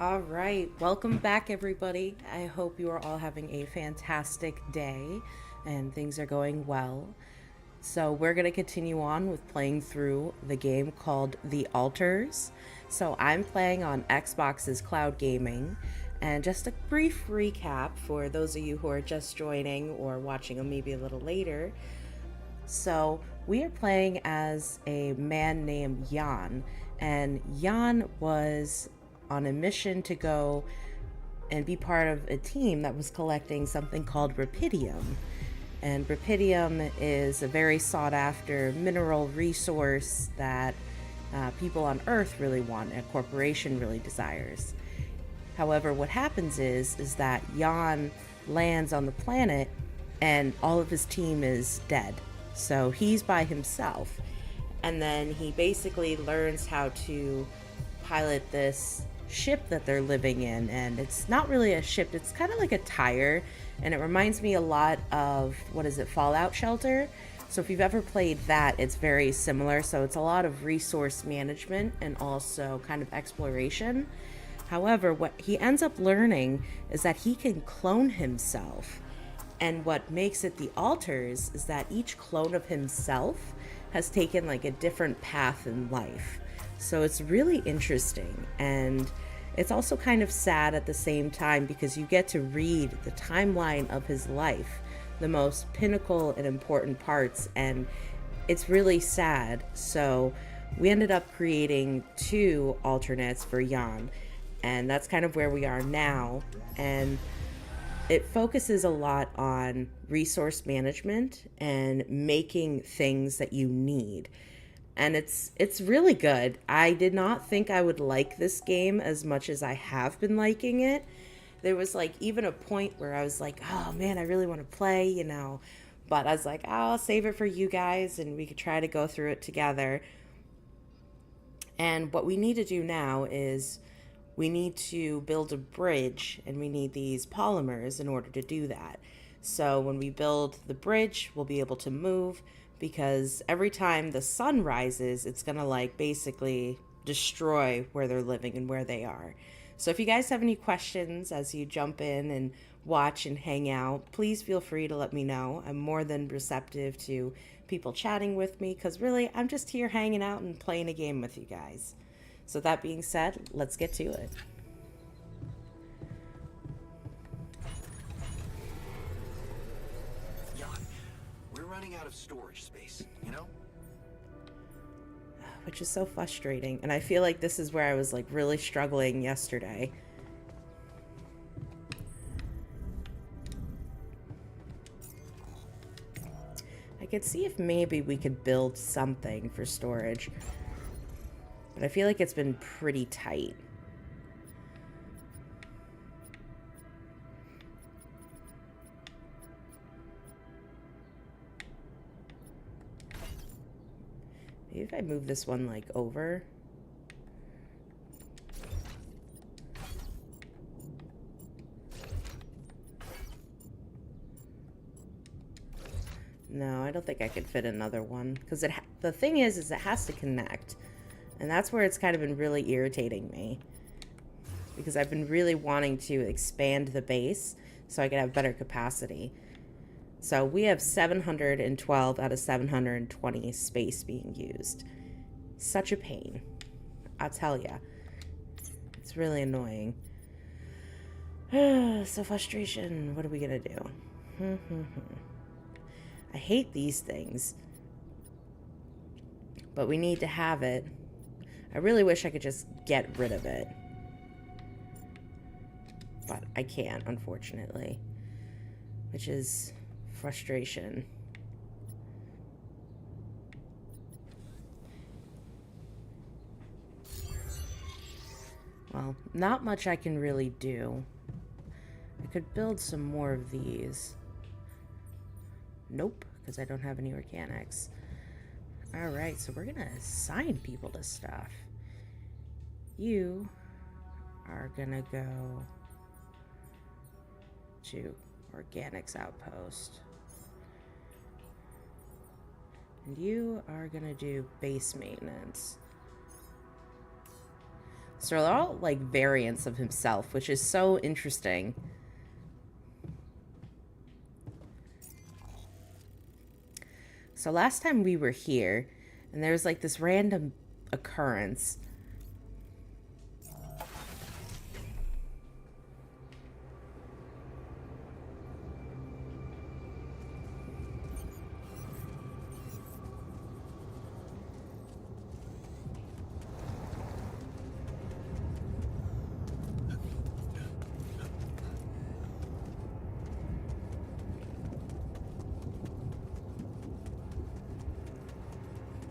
All right, welcome back, everybody. I hope you are all having a fantastic day and things are going well. So, we're going to continue on with playing through the game called The Alters. So, I'm playing on Xbox's Cloud Gaming. And just a brief recap for those of you who are just joining or watching maybe a little later. So, we are playing as a man named Jan, and Jan was on a mission to go and be part of a team that was collecting something called rupidium. And rupidium is a very sought after mineral resource that people on Earth really want and a corporation really desires. However, what happens is that Jan lands on the planet and all of his team is dead. So he's by himself. And then he basically learns how to pilot this ship that they're living in. And it's not really a ship, it's kind of like a tire. And it reminds me a lot of, what is it, Fallout Shelter? So if you've ever played that, it's very similar. So it's a lot of resource management and also kind of exploration. However, what he ends up learning is that he can clone himself. And what makes it the alters is that each clone of himself has taken like a different path in life. So it's really interesting. And it's also kind of sad at the same time because you get to read the timeline of his life, the most pinnacle and important parts. And it's really sad. So we ended up creating two alternates for Jan. And that's kind of where we are now. And it focuses a lot on resource management and making things that you need. And it's really good. I did not think I would like this game as much as I have been liking it. There was like even a point where I was like, "Oh man, I really want to play," but I was like, "I'll save it for you guys and we could try to go through it together." And what we need to do now is we need to build a bridge and we need these polymers in order to do that. So when we build the bridge, we'll be able to move because every time the sun rises, it's going to like basically destroy where they're living and where they are. So if you guys have any questions as you jump in and watch and hang out, please feel free to let me know. I'm more than receptive to people chatting with me because really I'm just here hanging out and playing a game with you guys. So that being said, let's get to it. Jan, we're running out of storage space, you know? Which is so frustrating. And I feel like this is where I was like really struggling yesterday. I could see if maybe we could build something for storage. But I feel like it's been pretty tight. Maybe if I move this one like over. No, I don't think I could fit another one because the thing is it has to connect. And that's where it's kind of been really irritating me. Because I've been really wanting to expand the base so I could have better capacity. So we have 712 out of 720 space being used. Such a pain. I'll tell ya. It's really annoying. So frustration. What are we gonna do? I hate these things. But we need to have it. I really wish I could just get rid of it. But I can't, unfortunately. Which is frustration. Well, not much I can really do. I could build some more of these. Nope, because I don't have any organics. Alright, so we're gonna assign people to stuff. You are gonna go to Organics Outpost. And you are gonna do base maintenance. So they're all like variants of himself, which is so interesting. So last time we were here, and there was like this random occurrence.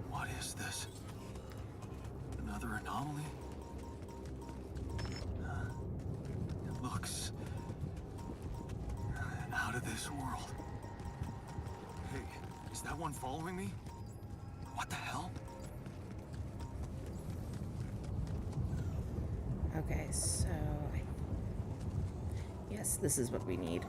What is this? Another anomaly? It looks out of this world. Hey, is that one following me? What the hell? Okay, so... Yes, this is what we need.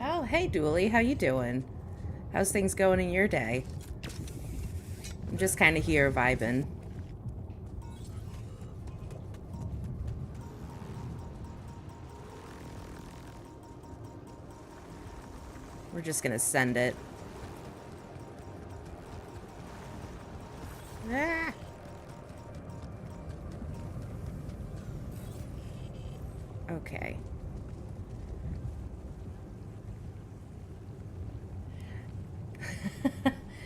Oh, hey, Dooley, how you doing? How's things going in your day? I'm just kind of here vibing. We're just gonna send it. Ah! Okay.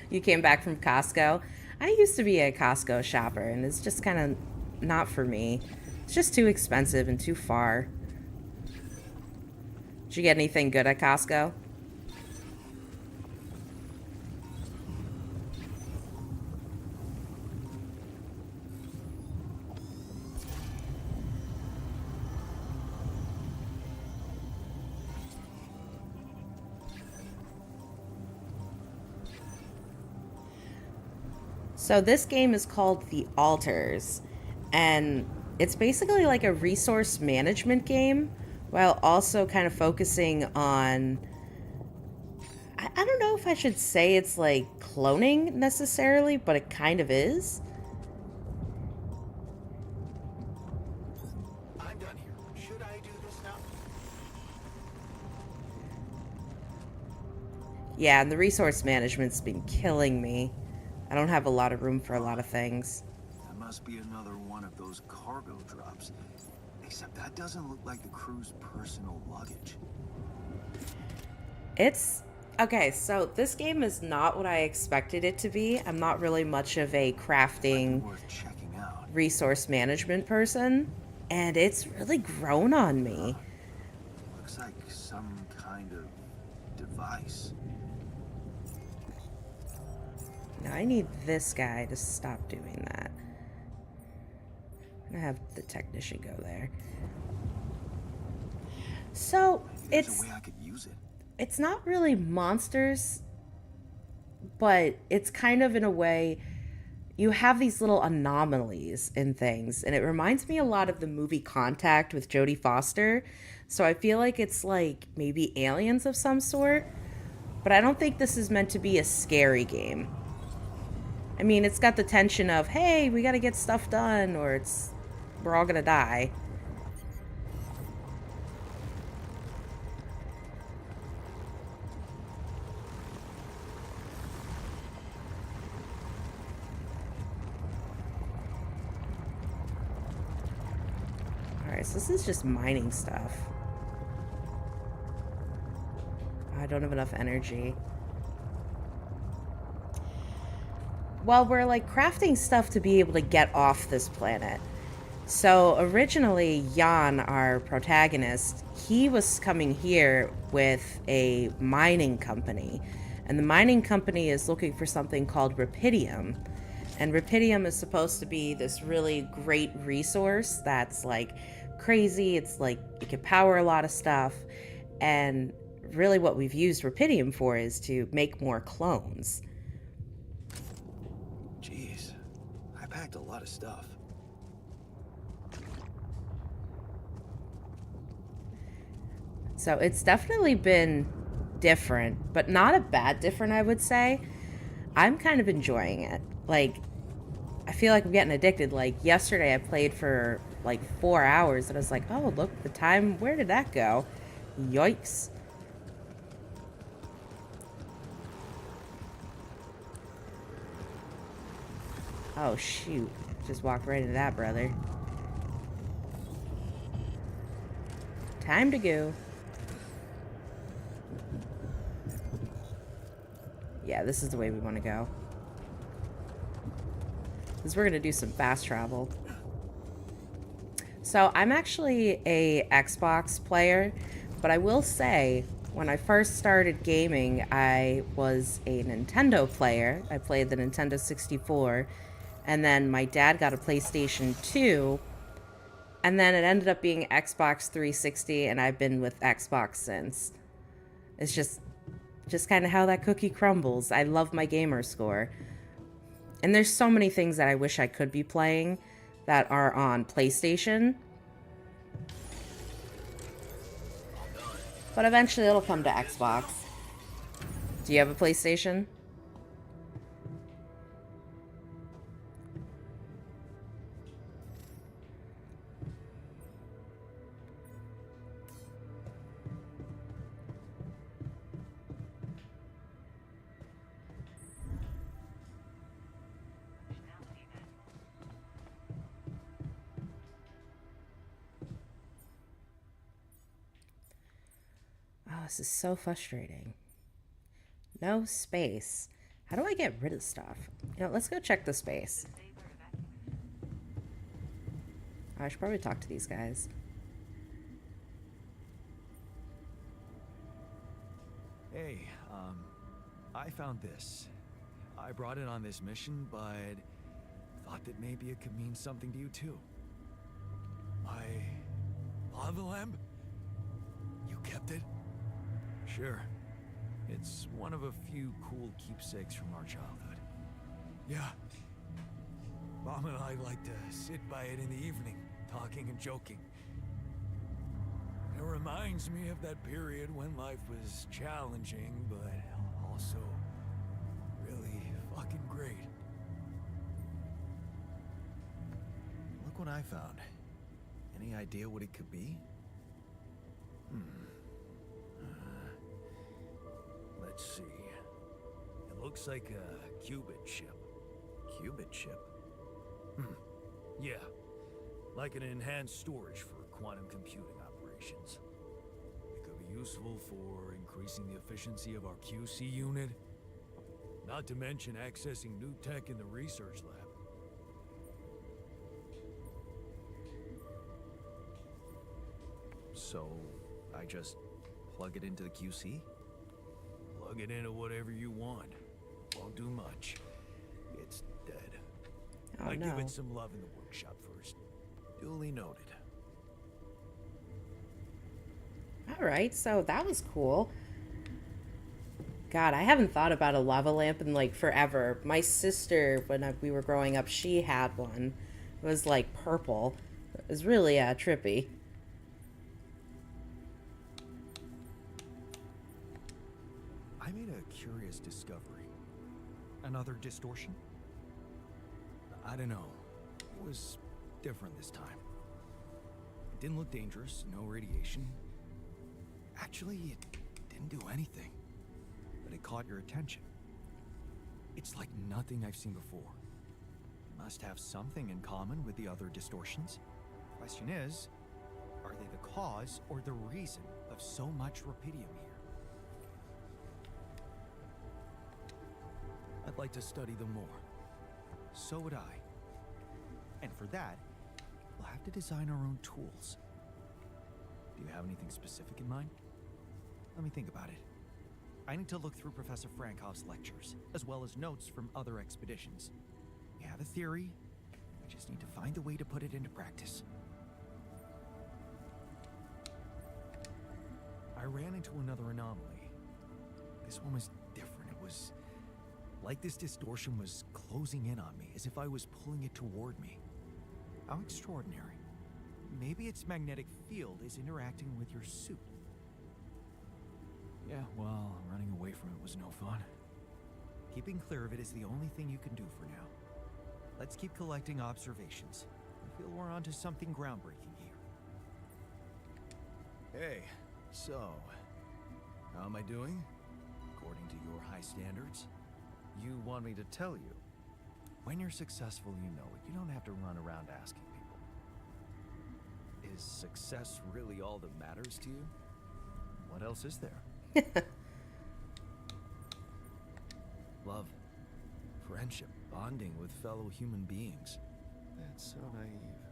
You came back from Costco? I used to be a Costco shopper, and it's just kind of not for me. It's just too expensive and too far. Did you get anything good at Costco? So this game is called The Alters, and it's basically like a resource management game while also kind of focusing on... I don't know if I should say it's like cloning necessarily, but it kind of is. I'm done here. Should I do this now? Yeah, and the resource management's been killing me. I don't have a lot of room for a lot of things. That must be another one of those cargo drops. Except that doesn't look like the crew's personal luggage. It's... Okay, so this game is not what I expected it to be. I'm not really much of a crafting, Worth checking out. resource management person, and it's really grown on me. Looks like some kind of device. Now I need this guy to stop doing that. I'm gonna have the technician go there. So There's a way I could use it. it's not really monsters, but it's kind of in a way you have these little anomalies in things, and it reminds me a lot of the movie Contact with Jodie Foster. So I feel like it's like maybe aliens of some sort, but I don't think this is meant to be a scary game. I mean, it's got the tension of, hey, we gotta get stuff done, or it's we're all gonna die. Alright, so this is just mining stuff. I don't have enough energy. Well, we're like crafting stuff to be able to get off this planet. So originally, Jan, our protagonist, he was coming here with a mining company. And the mining company is looking for something called rupidium. And rupidium is supposed to be this really great resource that's like crazy. It's like it can power a lot of stuff. And really, what we've used rupidium for is to make more clones. Jeez, I packed a lot of stuff. So it's definitely been different, but not a bad different, I would say. I'm kind of enjoying it. Like, I feel like I'm getting addicted. Like, yesterday I played for like 4 hours and I was like, oh, look, the time, where did that go? Yikes. Oh, shoot. Just walked right into that, brother. Time to go. Yeah, this is the way we want to go. Because we're going to do some fast travel. So I'm actually a Xbox player, but I will say, when I first started gaming, I was a Nintendo player. I played the Nintendo 64, and then my dad got a PlayStation 2, and then it ended up being Xbox 360, and I've been with Xbox since. It's just kind of how that cookie crumbles. I love my gamer score. And there's so many things that I wish I could be playing that are on PlayStation. But eventually it'll come to Xbox. Do you have a PlayStation? Oh, this is so frustrating. No space. How do I get rid of stuff? You know, let's go check the space. I should probably talk to these guys. Hey, I found this. I brought it on this mission, but thought that maybe it could mean something to you too. My lava lamp? You kept it? Sure. It's one of a few cool keepsakes from our childhood. Yeah. Mom and I like to sit by it in the evening, talking and joking. It reminds me of that period when life was challenging, but also really fucking great. Look what I found. Any idea what it could be? Let's see. It looks like a qubit chip. Qubit chip? Yeah. Like an enhanced storage for quantum computing operations. It could be useful for increasing the efficiency of our QC unit. Not to mention accessing new tech in the research lab. So, I just plug it into the QC? Plug it into whatever you want. Won't do much. It's dead. Oh, I no. give it some love in the workshop first. Duly noted. Alright, so that was cool. God, I haven't thought about a lava lamp in like forever. My sister, when we were growing up, she had one. It was like purple. It was really trippy. I made a curious discovery. Another distortion? I don't know. It was different this time. It didn't look dangerous, no radiation. Actually, it didn't do anything. But it caught your attention. It's like nothing I've seen before. It must have something in common with the other distortions. Question is, are they the cause or the reason of so much rupidium here? I'd like to study them more. So would I. And for that, we'll have to design our own tools. Do you have anything specific in mind? Let me think about it. I need to look through Professor Frankoff's lectures, as well as notes from other expeditions. We have a theory, I just need to find a way to put it into practice. I ran into another anomaly. This one was different. It was like this distortion was closing in on me, as if I was pulling it toward me. How extraordinary. Maybe its magnetic field is interacting with your suit. Yeah, well, running away from it was no fun. Keeping clear of it is the only thing you can do for now. Let's keep collecting observations. I feel we're onto something groundbreaking here. Hey, so, how am I doing? According to your high standards? You want me to tell you? When you're successful, you know it. You don't have to run around asking people. Is success really all that matters to you? What else is there? Love, friendship, bonding with fellow human beings. That's so naive.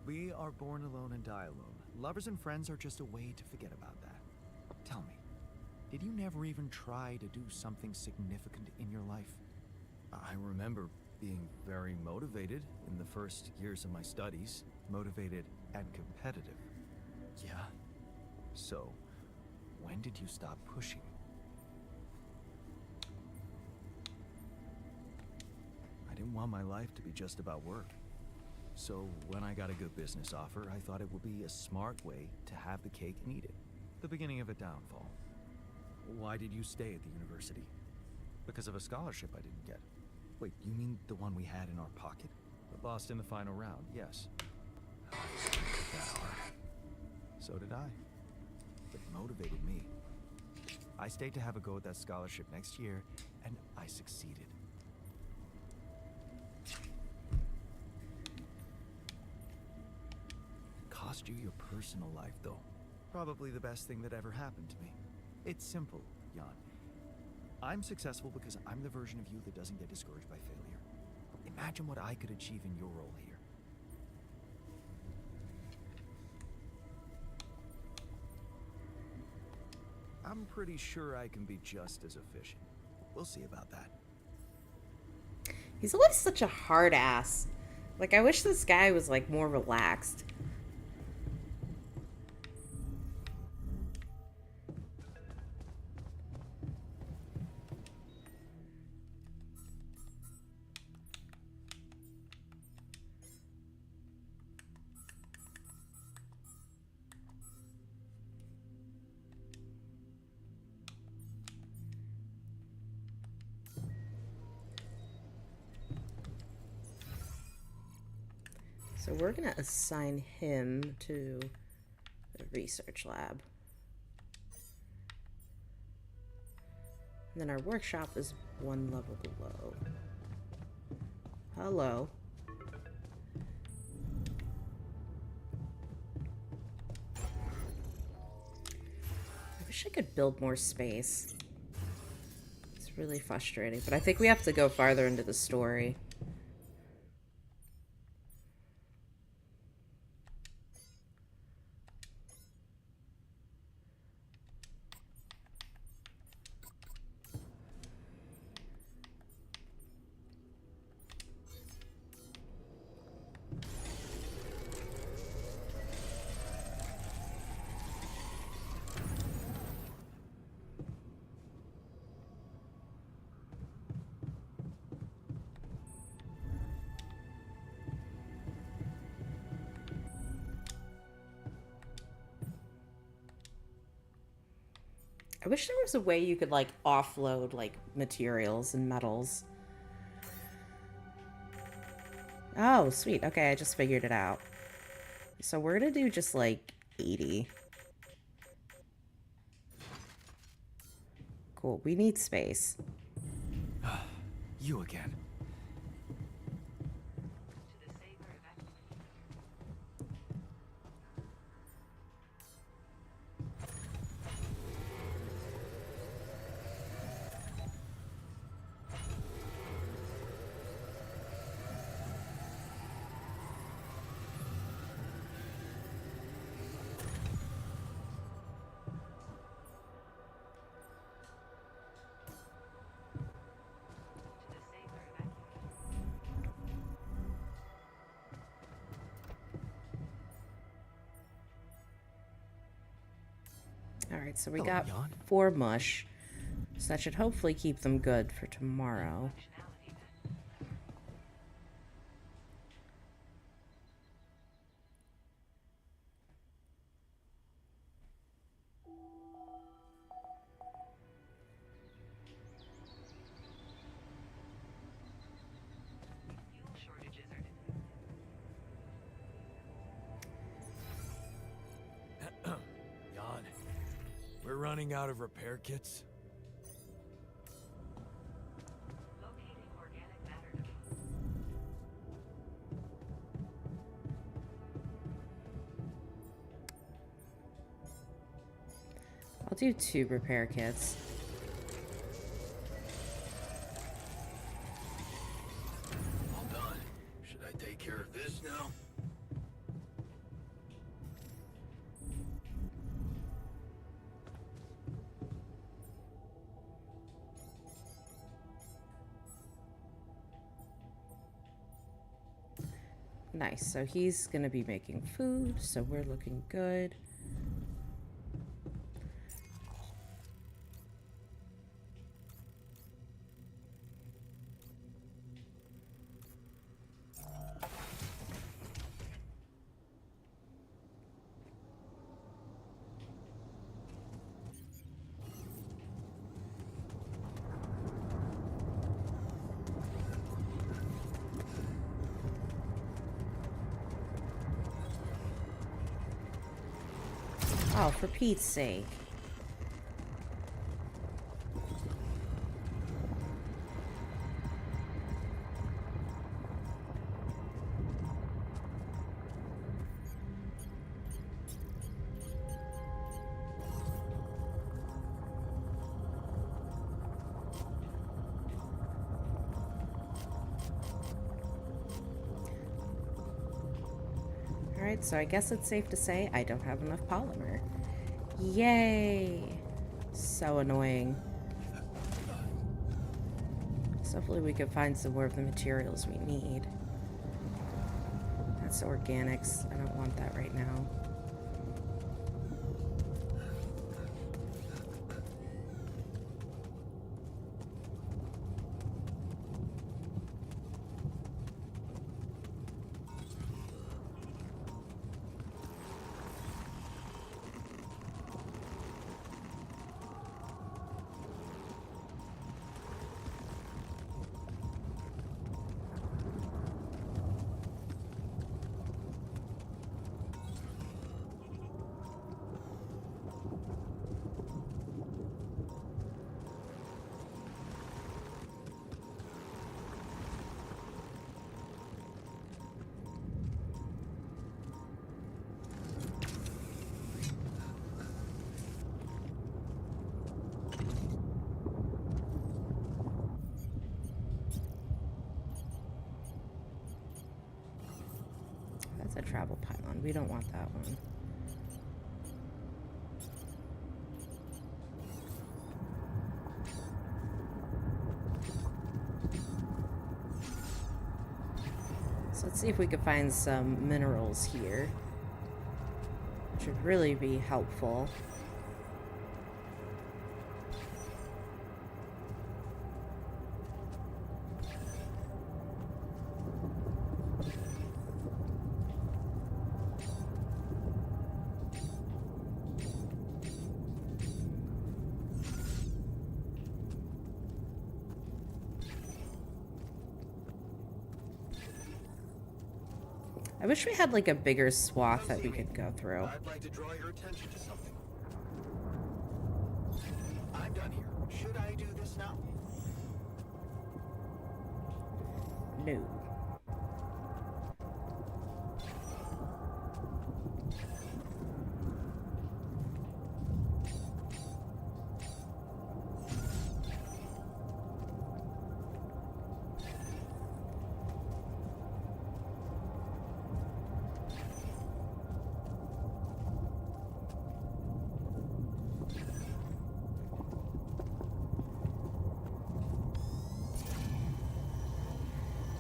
We are born alone and die alone. Lovers and friends are just a way to forget about that. Tell me, did you never even try to do something significant in your life? I remember being very motivated in the first years of my studies. Motivated and competitive. Yeah? So, when did you stop pushing? I didn't want my life to be just about work. So, when I got a good business offer, I thought it would be a smart way to have the cake and eat it. The beginning of a downfall. Why did you stay at the university? Because of a scholarship I didn't get. Wait, you mean the one we had in our pocket? But lost in the final round, yes. I didn't work that hard. So did I. But it motivated me. I stayed to have a go at that scholarship next year, and I succeeded. It cost you your personal life, though. Probably the best thing that ever happened to me. It's simple, Jan. I'm successful because I'm the version of you that doesn't get discouraged by failure. Imagine what I could achieve in your role here. I'm pretty sure I can be just as efficient. We'll see about that. He's always such a hard ass. Like, I wish this guy was, like, more relaxed. So we're going to assign him to the research lab. And then our workshop is one level below. Hello. I wish I could build more space. It's really frustrating, but I think we have to go farther into the story. I wish there was a way you could, like, offload, like, materials and metals. Oh, sweet. Okay, I just figured it out. So we're gonna do just, like, 80. Cool. We need space. You again. Alright, so we Hello, got Jan. 4 mush. So that should hopefully keep them good for tomorrow. Jan, we're running out of repair kits. I'll do 2 repair kits. All done. Should I take care of this now? Nice, so he's gonna be making food, so we're looking good. Oh, for Pete's sake. Alright, so I guess it's safe to say I don't have enough polymer. Yay! So annoying. So hopefully we can find some more of the materials we need. That's organics. I don't want that right now. That's a travel pylon. We don't want that one. So let's see if we can find some minerals here, which would really be helpful. I wish we had like a bigger swath that we could go through. I'd like to draw your attention to something. I'm done here. Should I do this now? No.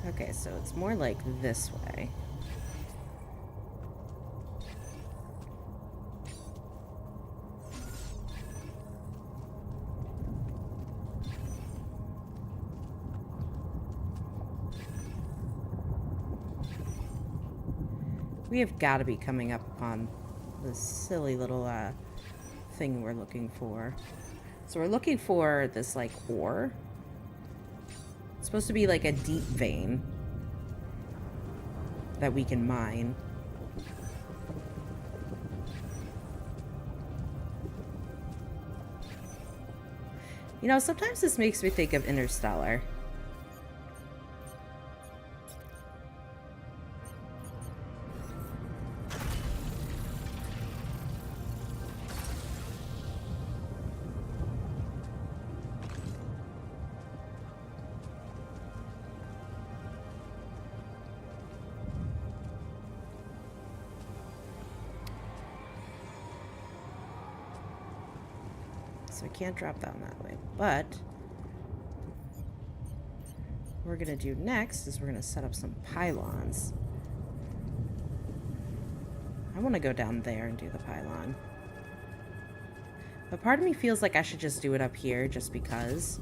Okay, so it's more like this way. We have got to be coming up upon this silly little thing we're looking for. So we're looking for this, like, ore. It's supposed to be like a deep vein that we can mine. You know, sometimes this makes me think of Interstellar. So I can't drop down that way, but what we're gonna do next is we're gonna set up some pylons. I want to go down there and do the pylon, but part of me feels like I should just do it up here just because.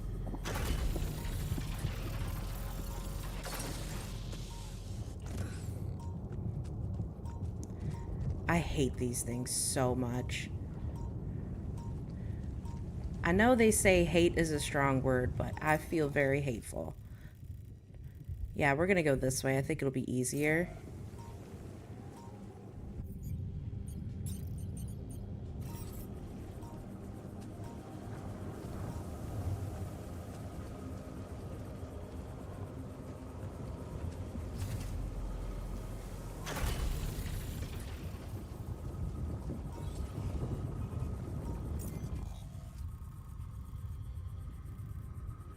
I hate these things so much. I know they say hate is a strong word, but I feel very hateful. Yeah, we're gonna go this way. I think it'll be easier.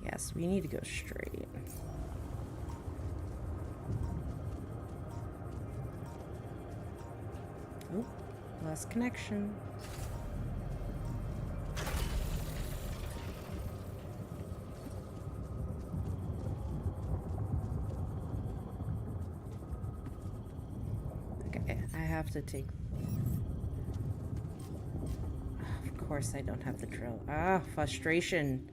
Yes, we need to go straight. Oh, lost connection. Okay, I have to take... Of course I don't have the drill. Ah, frustration.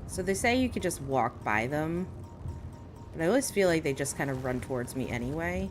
So they say you could just walk by them, but I always feel like they just kind of run towards me anyway.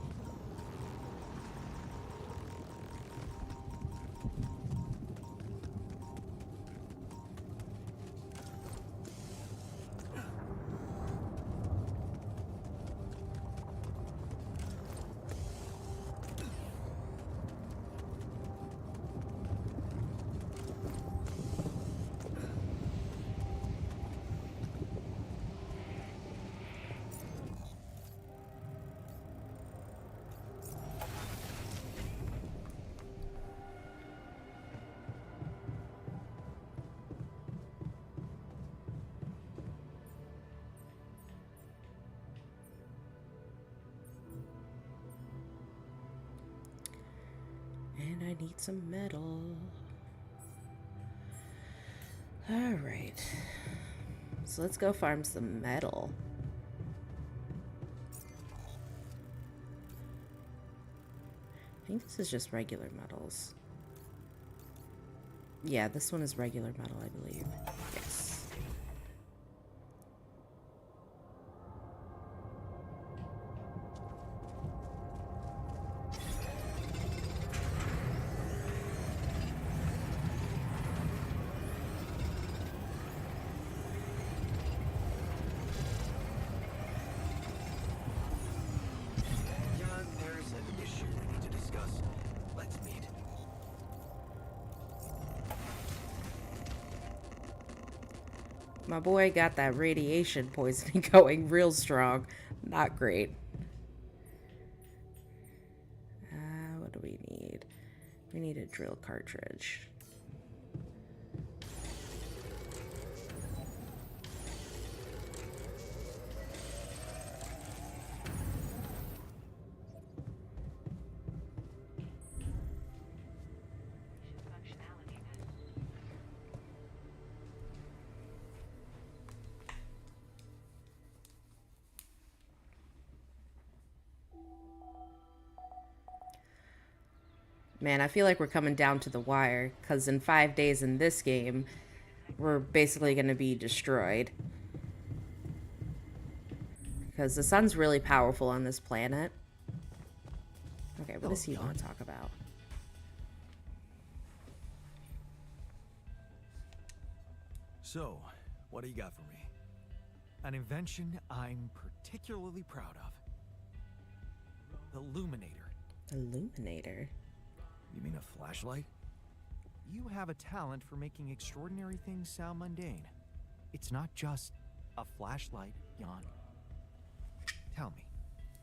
And I need some metal. Alright. So let's go farm some metal. I think this is just regular metals. Yeah, this one is regular metal, I believe. Yes. John, there's an issue we need to discuss. Let's meet. My boy got that radiation poisoning going real strong. Not great. What do we need? We need a drill cartridge. Man, I feel like we're coming down to the wire, because in 5 days in this game, we're basically going to be destroyed. Because the sun's really powerful on this planet. Okay, what does he want to talk about? So, what do you got for me? An invention I'm particularly proud of. The Illuminator. Illuminator? You mean a flashlight? You have a talent for making extraordinary things sound mundane. It's not just a flashlight, Jan. Tell me,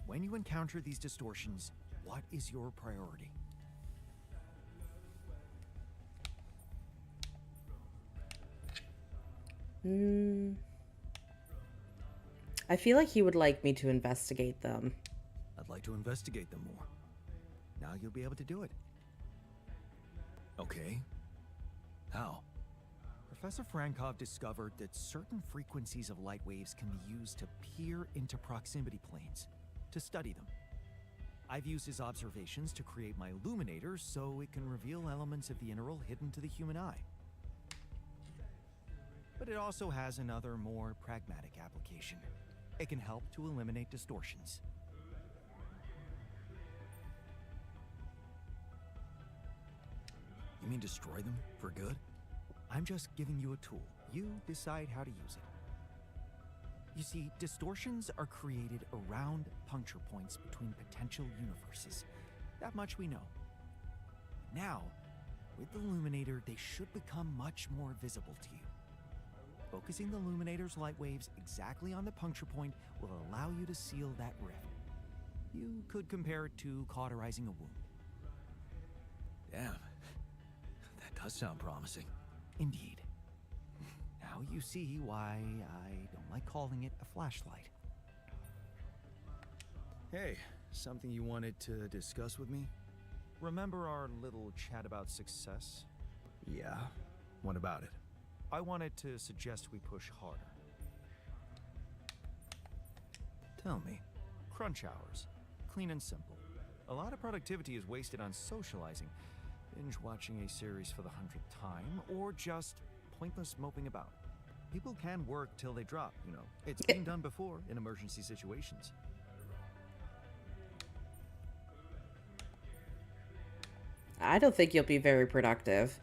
when you encounter these distortions, what is your priority? I feel like he would like me to investigate them. I'd like to investigate them more. Now you'll be able to do it. Okay. How? Professor Frankov discovered that certain frequencies of light waves can be used to peer into proximity planes, to study them. I've used his observations to create my illuminator so it can reveal elements of the integral hidden to the human eye. But it also has another, more pragmatic application. It can help to eliminate distortions. You mean destroy them for good? I'm just giving you a tool. You decide how to use it. You see, distortions are created around puncture points between potential universes. That much we know. Now, with the Illuminator, they should become much more visible to you. Focusing the Illuminator's light waves exactly on the puncture point will allow you to seal that rift. You could compare it to cauterizing a wound. Damn. That does sound promising. Indeed. Now you see why I don't like calling it a flashlight. Hey, something you wanted to discuss with me? Remember our little chat about success? Yeah. What about it? I wanted to suggest we push harder. Tell me. Crunch hours. Clean and simple. A lot of productivity is wasted on socializing, binge watching a series for the 100th time, or just pointless moping about. People can work till they drop, you know. It's been done before in emergency situations. I don't think you'll be very productive.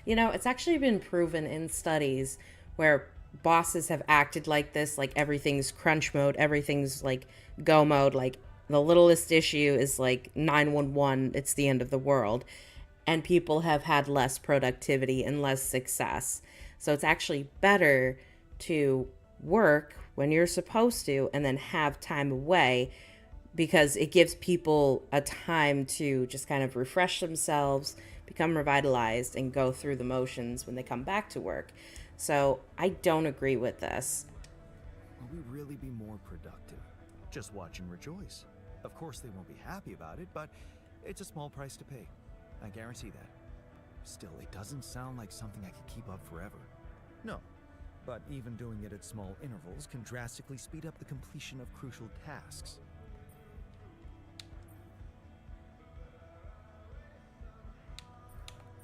You know, it's actually been proven in studies where bosses have acted like this, like everything's crunch mode, everything's like go mode, like the littlest issue is like 911, it's the end of the world. And people have had less productivity and less success. So it's actually better to work when you're supposed to and then have time away, because it gives people a time to just kind of refresh themselves, become revitalized, and go through the motions when they come back to work. So I don't agree with this. Will we really be more productive? Just watch and rejoice. Of course they won't be happy about it, but it's a small price to pay. I guarantee that. Still, it doesn't sound like something I could keep up forever. No, but even doing it at small intervals can drastically speed up the completion of crucial tasks.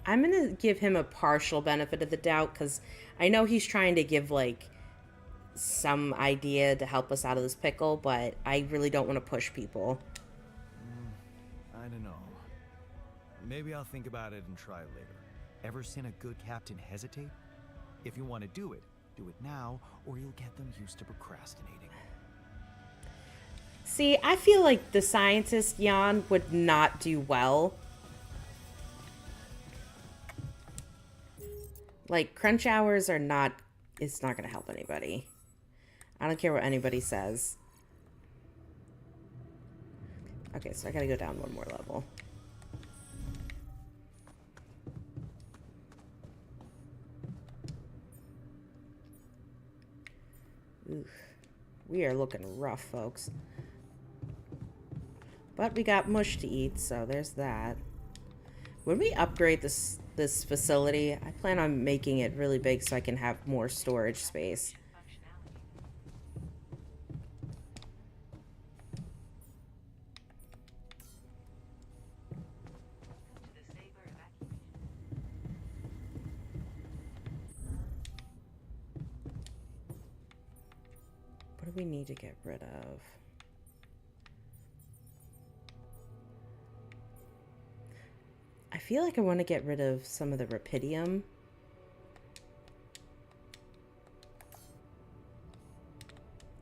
I'm going to give him a partial benefit of the doubt, because I know he's trying to give like some idea to help us out of this pickle, but I really don't want to push people. I don't know. Maybe I'll think about it and try later. Ever seen a good captain hesitate? If you want to do it now, or you'll get them used to procrastinating. See, I feel like the scientist Jan would not do well. Like, crunch hours are not, it's not going to help anybody. I don't care what anybody says. Okay, so I got to go down one more level. Oof. We are looking rough, folks. But we got mush to eat, so there's that. When we upgrade this facility, I plan on making it really big so I can have more storage space. What do we need to get rid of? I feel like I want to get rid of some of the rupidium.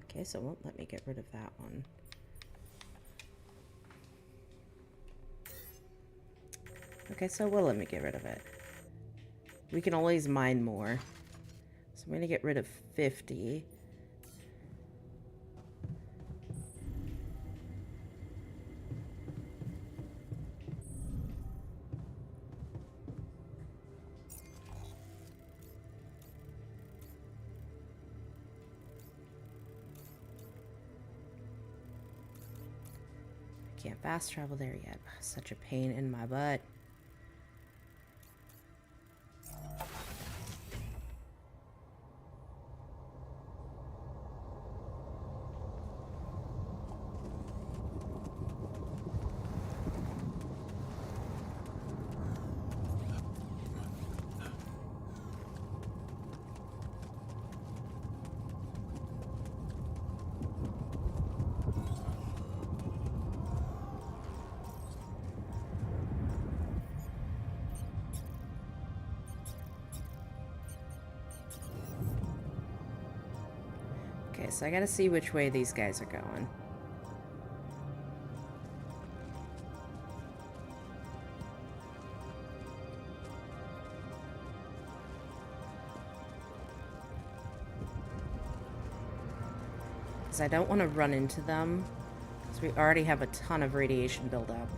Okay, so it won't let me get rid of that one. Okay, so it will let me get rid of it. We can always mine more. So I'm going to get rid of 50. Can't fast travel there yet. Such a pain in my butt. Okay, so I gotta see which way these guys are going. Because I don't want to run into them, because we already have a ton of radiation buildup.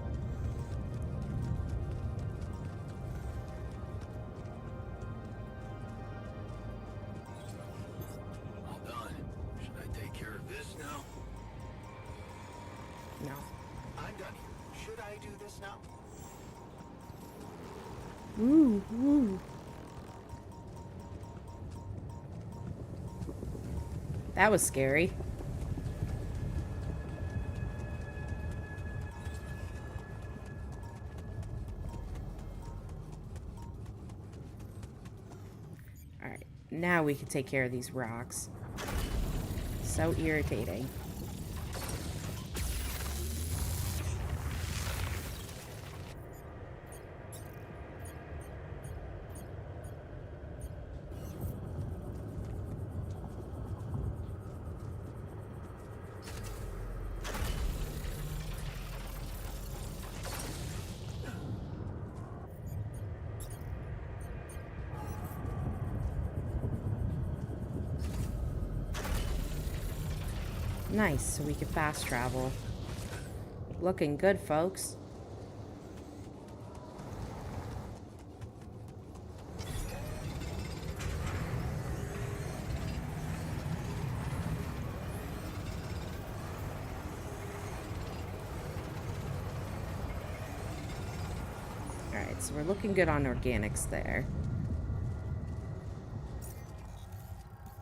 Ooh, ooh. That was scary. Alright, now we can take care of these rocks. So irritating. Nice, so we can fast travel. Looking good, folks. Alright, so we're looking good on organics there.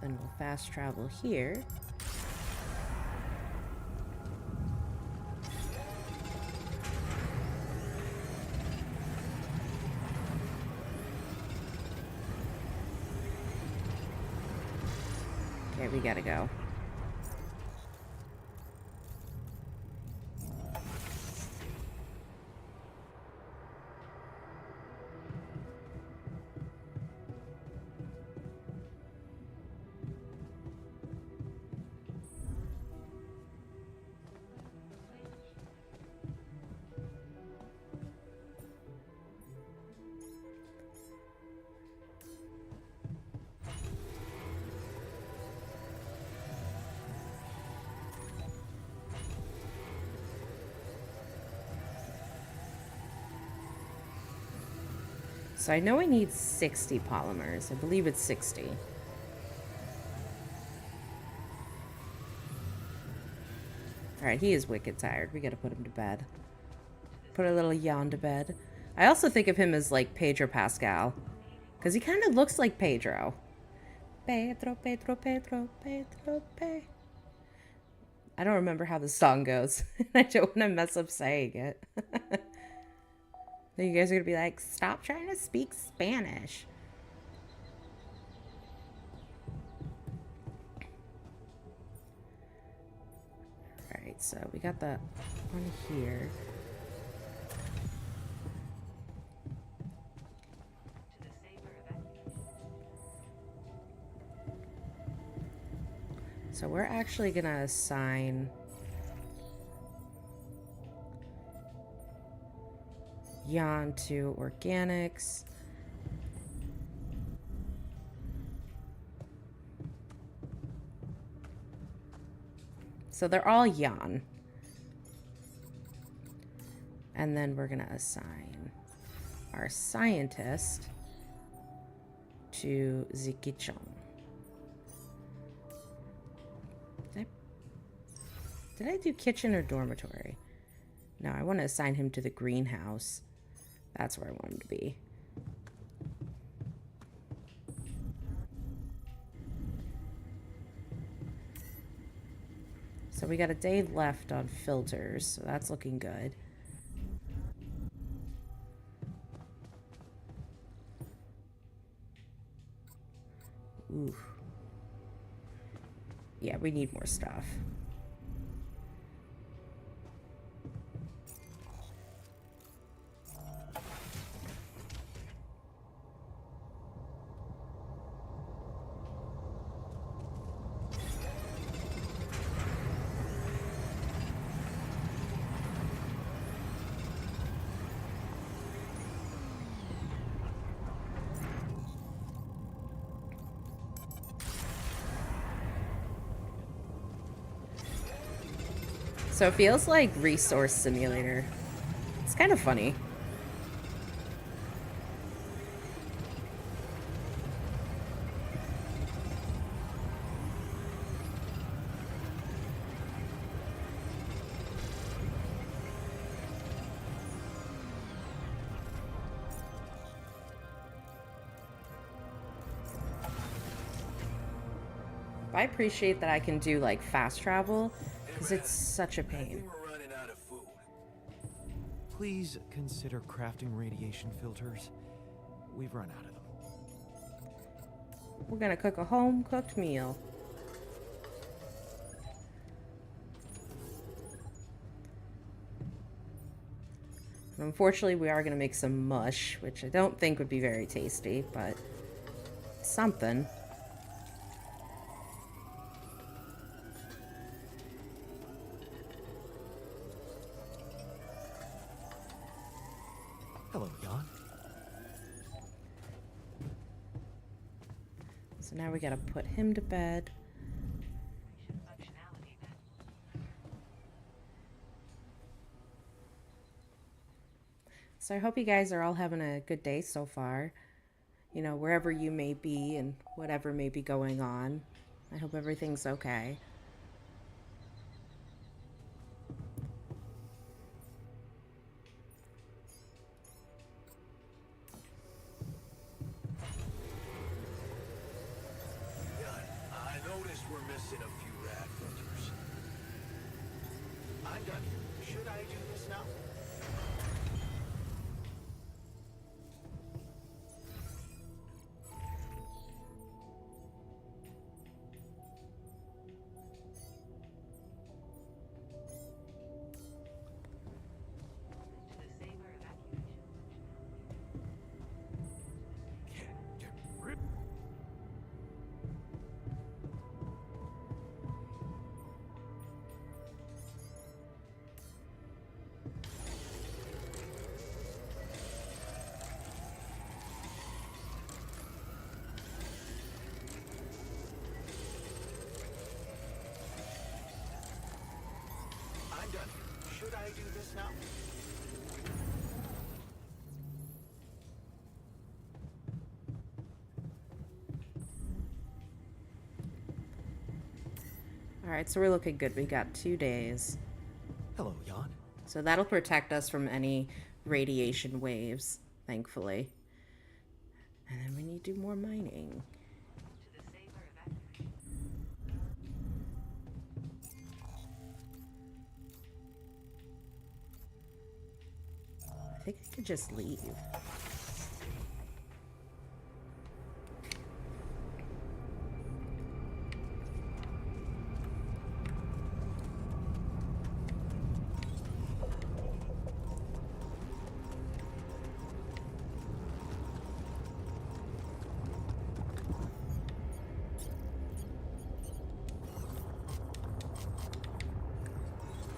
Then we'll fast travel here. Okay, we gotta go. So I know I need 60 polymers. I believe it's 60. Alright, he is wicked tired. We gotta put him to bed. Put a little yawn to bed. I also think of him as like Pedro Pascal. Because he kind of looks like Pedro. Pedro, Pedro, Pedro, Pedro, Pedro. I don't remember how the song goes. I don't want to mess up saying it. Then you guys are going to be like, stop trying to speak Spanish. Alright, so we got the one here. So we're actually gonna assign Jan to organics. So they're all Jan. And then we're gonna assign our scientist to Zikichon. Did I do kitchen or dormitory? No, I want to assign him to the greenhouse. That's where I want him to be. So we got a day left on filters, so that's looking good. Ooh. Yeah, we need more stuff. So it feels like Resource Simulator. It's kind of funny. I appreciate that I can do like fast travel because it's such a pain. Please consider crafting radiation filters. We've run out of them. We're gonna cook a home-cooked meal. Unfortunately, we are gonna make some mush, which I don't think would be very tasty, but something. Hello, Jan. So now we gotta put him to bed. So I hope you guys are all having a good day so far. You know, wherever you may be and whatever may be going on. I hope everything's okay. I noticed we're missing a few rad filters. I'm done here. Should I do this now? I'm done here. Should I do this now? Alright, so we're looking good. We got 2 days. Hello, Jan. So that'll protect us from any radiation waves, thankfully. And then we need to do more mining. I think I could just leave.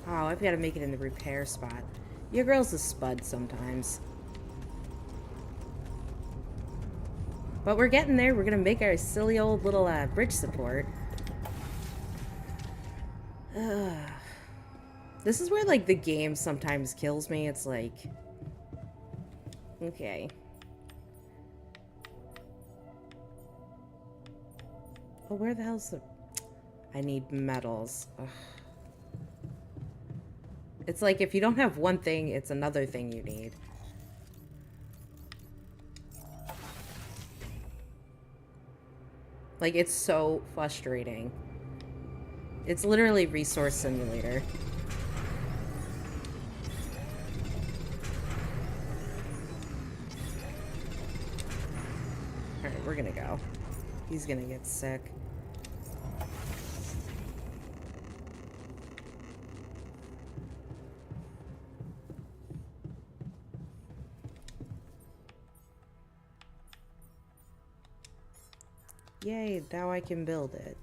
Oh, I've got to make it in the repair spot. Your girl's a spud sometimes. But we're getting there. We're going to make our silly old little bridge support. Ugh. This is where, like, the game sometimes kills me. It's like... Okay. Oh, where the hell's the... I need metals. Ugh. It's like if you don't have one thing, it's another thing you need. Like, it's so frustrating. It's literally Resource Simulator. Alright, we're gonna go. He's gonna get sick. Yay, now I can build it.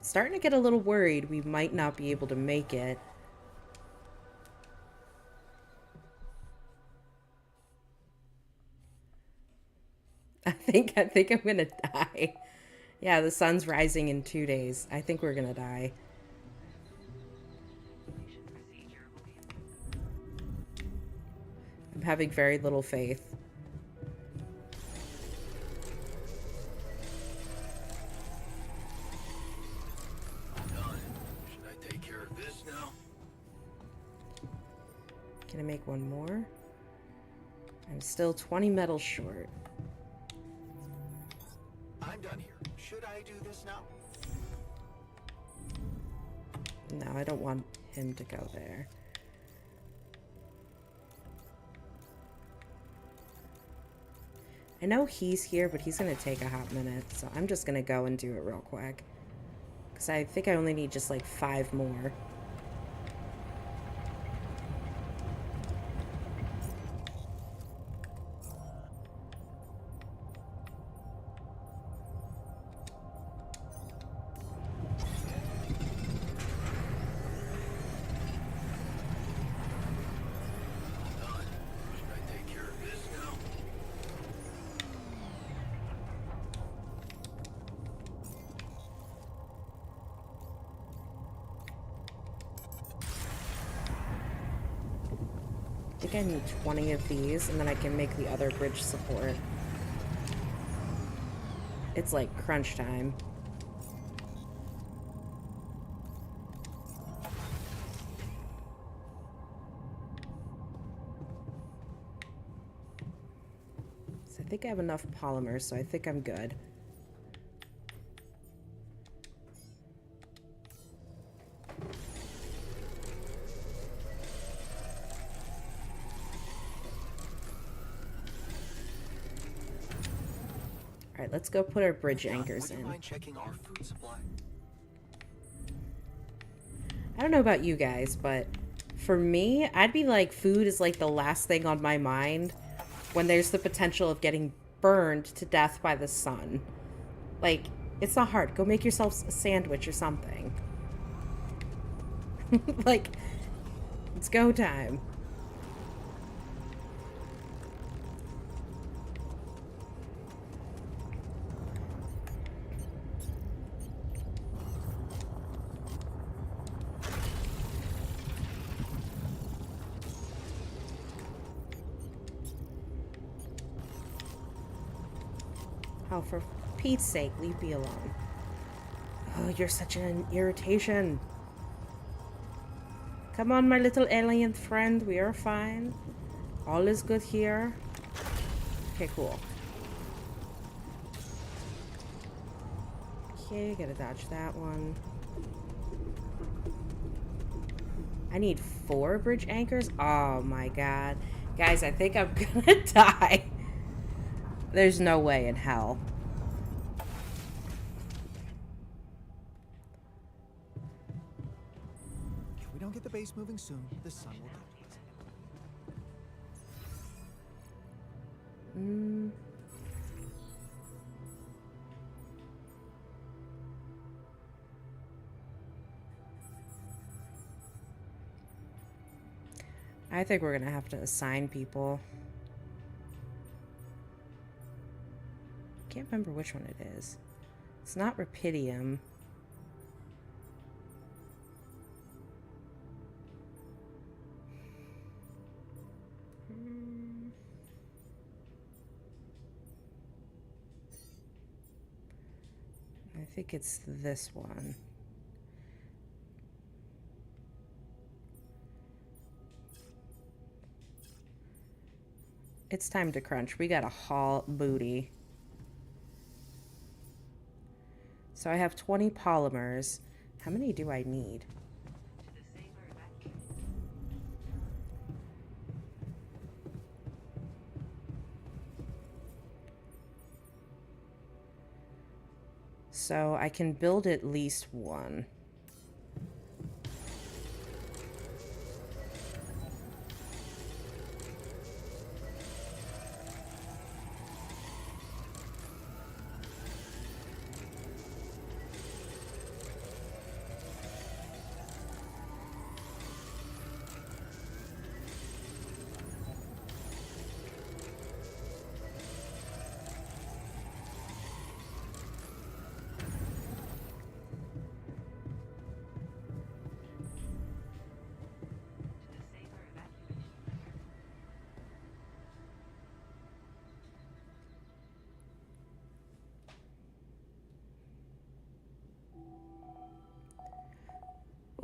Starting to get a little worried we might not be able to make it. I think I'm gonna die. Yeah, the sun's rising in 2 days. I think we're gonna die. I'm having very little faith. Should I take care of this now? Can I make one more? I'm still 20 metal short. I'm done here. Should I do this now? No, I don't want him to go there. I know he's here, but he's gonna take a hot minute, so I'm just gonna go and do it real quick. Because I think I only need just like 5 more. I think I need 20 of these, and then I can make the other bridge support. It's like crunch time. So I think I have enough polymers, so I think I'm good. Alright, let's go put our bridge anchors Would you in. mind checking our food supply? I don't know about you guys, but for me, I'd be like, food is like the last thing on my mind when there's the potential of getting burned to death by the sun. Like, it's not hard. Go make yourself a sandwich or something. Like, it's go time. Oh, for Pete's sake, leave me alone. Oh, you're such an irritation. Come on, my little alien friend. We are fine. All is good here. Okay, cool. Okay, gotta dodge that one. I need 4 bridge anchors? Oh my god. Guys, I think I'm gonna die. There's no way in hell. If we don't get the base moving soon, the sun will go to us. I think we're gonna have to assign people. Can't remember which one it is. It's not Rapidium. I think it's this one. It's time to crunch. We gotta haul booty. So I have 20 polymers. How many do I need? So I can build at least one.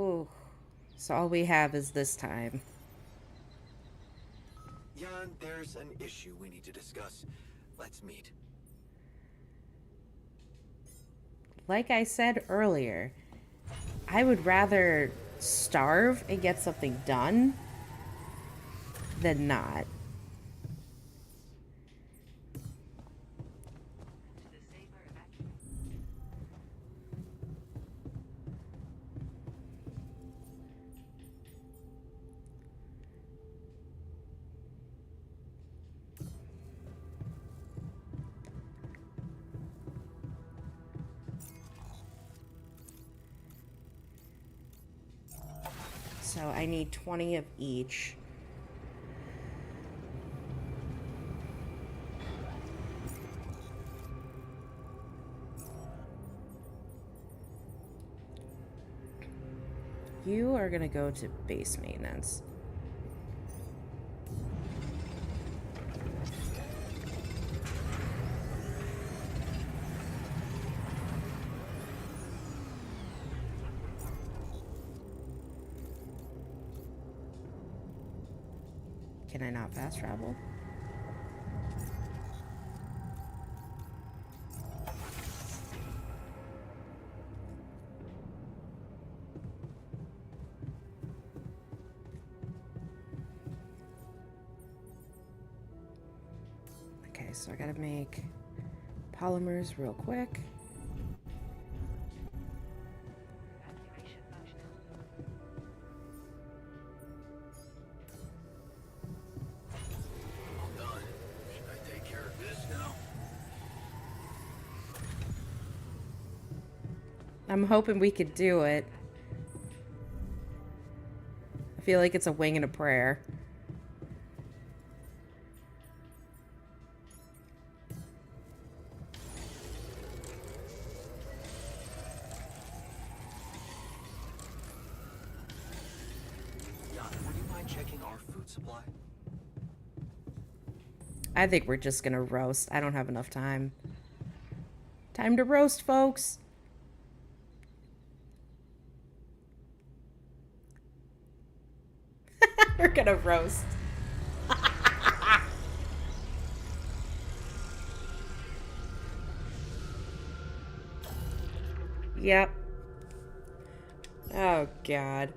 Ooh. So all we have is this time. Jan, there's an issue we need to discuss. Let's meet. Like I said earlier, I would rather starve and get something done than not. So I need 20 of each. You are gonna go to base maintenance. Can I not fast travel? Okay, so I gotta make polymers real quick. I'm hoping we could do it. I feel like it's a wing and a prayer. Jan, would you mind checking our food supply? I think we're just gonna roast. I don't have enough time. Time to roast, folks. We're gonna roast. Yep. Oh, God.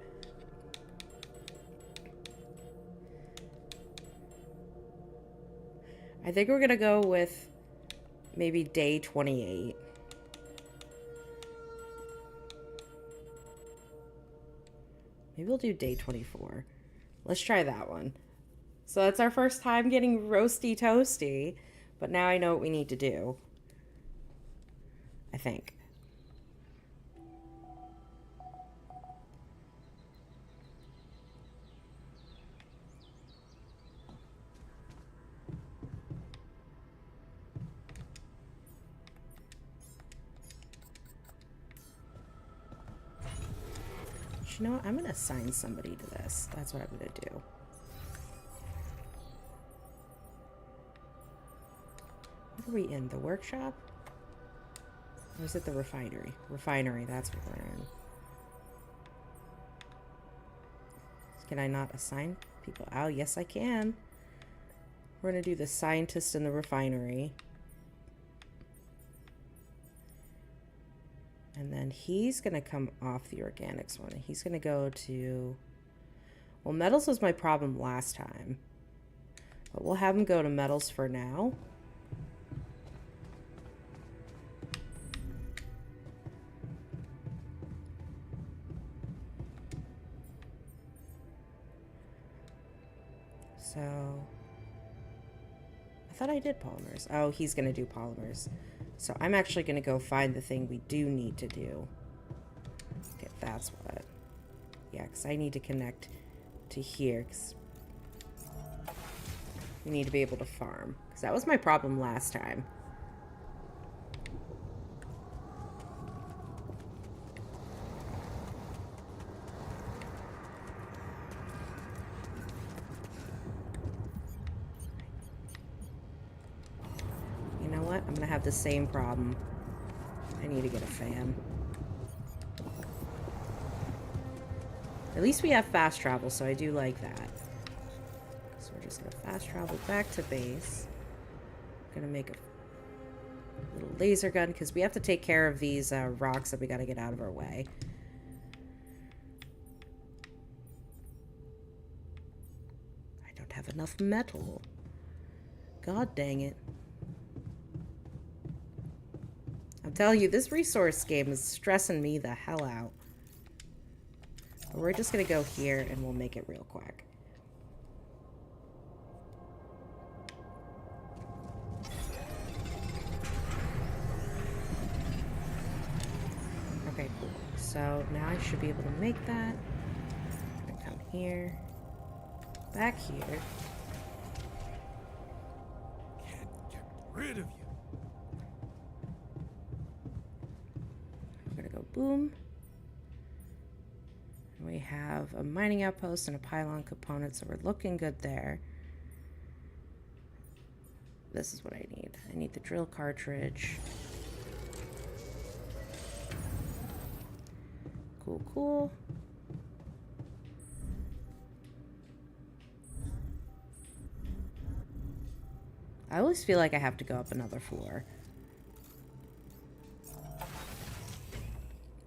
I think we're gonna go with maybe day 28. Maybe we'll do day 24. Let's try that one. So that's our first time getting roasty toasty, but now I know what we need to do. I think. you know what? I'm going to assign somebody to this. That's what I'm going to do. What are we in? The workshop? Or is it the refinery? Refinery, that's what we're in. Can I not assign people? Oh, yes, I can. We're going to do the scientist in the refinery. And then he's going to come off the organics one. He's going to go to... Well, metals was my problem last time. But we'll have him go to metals for now. So... I thought I did polymers. Oh, he's going to do polymers. So I'm actually going to go find the thing we do need to do. Okay, that's what. Yeah, because I need to connect to here. Cause we need to be able to farm. Because that was my problem last time. I'm gonna have the same problem. I need to get a fan. At least we have fast travel, so I do like that. So we're just gonna fast travel back to base. Gonna make a little laser gun because we have to take care of these rocks that we gotta get out of our way. I don't have enough metal. God dang it. I'm telling you, this resource game is stressing me the hell out. But we're just gonna go here and we'll make it real quick. Okay, cool. So now I should be able to make that. I'm gonna come here. Back here. Can't get rid of you. Boom. We have a mining outpost and a pylon component, so we're looking good there. This is what I need. I need the drill cartridge. Cool, cool. I always feel like I have to go up another floor.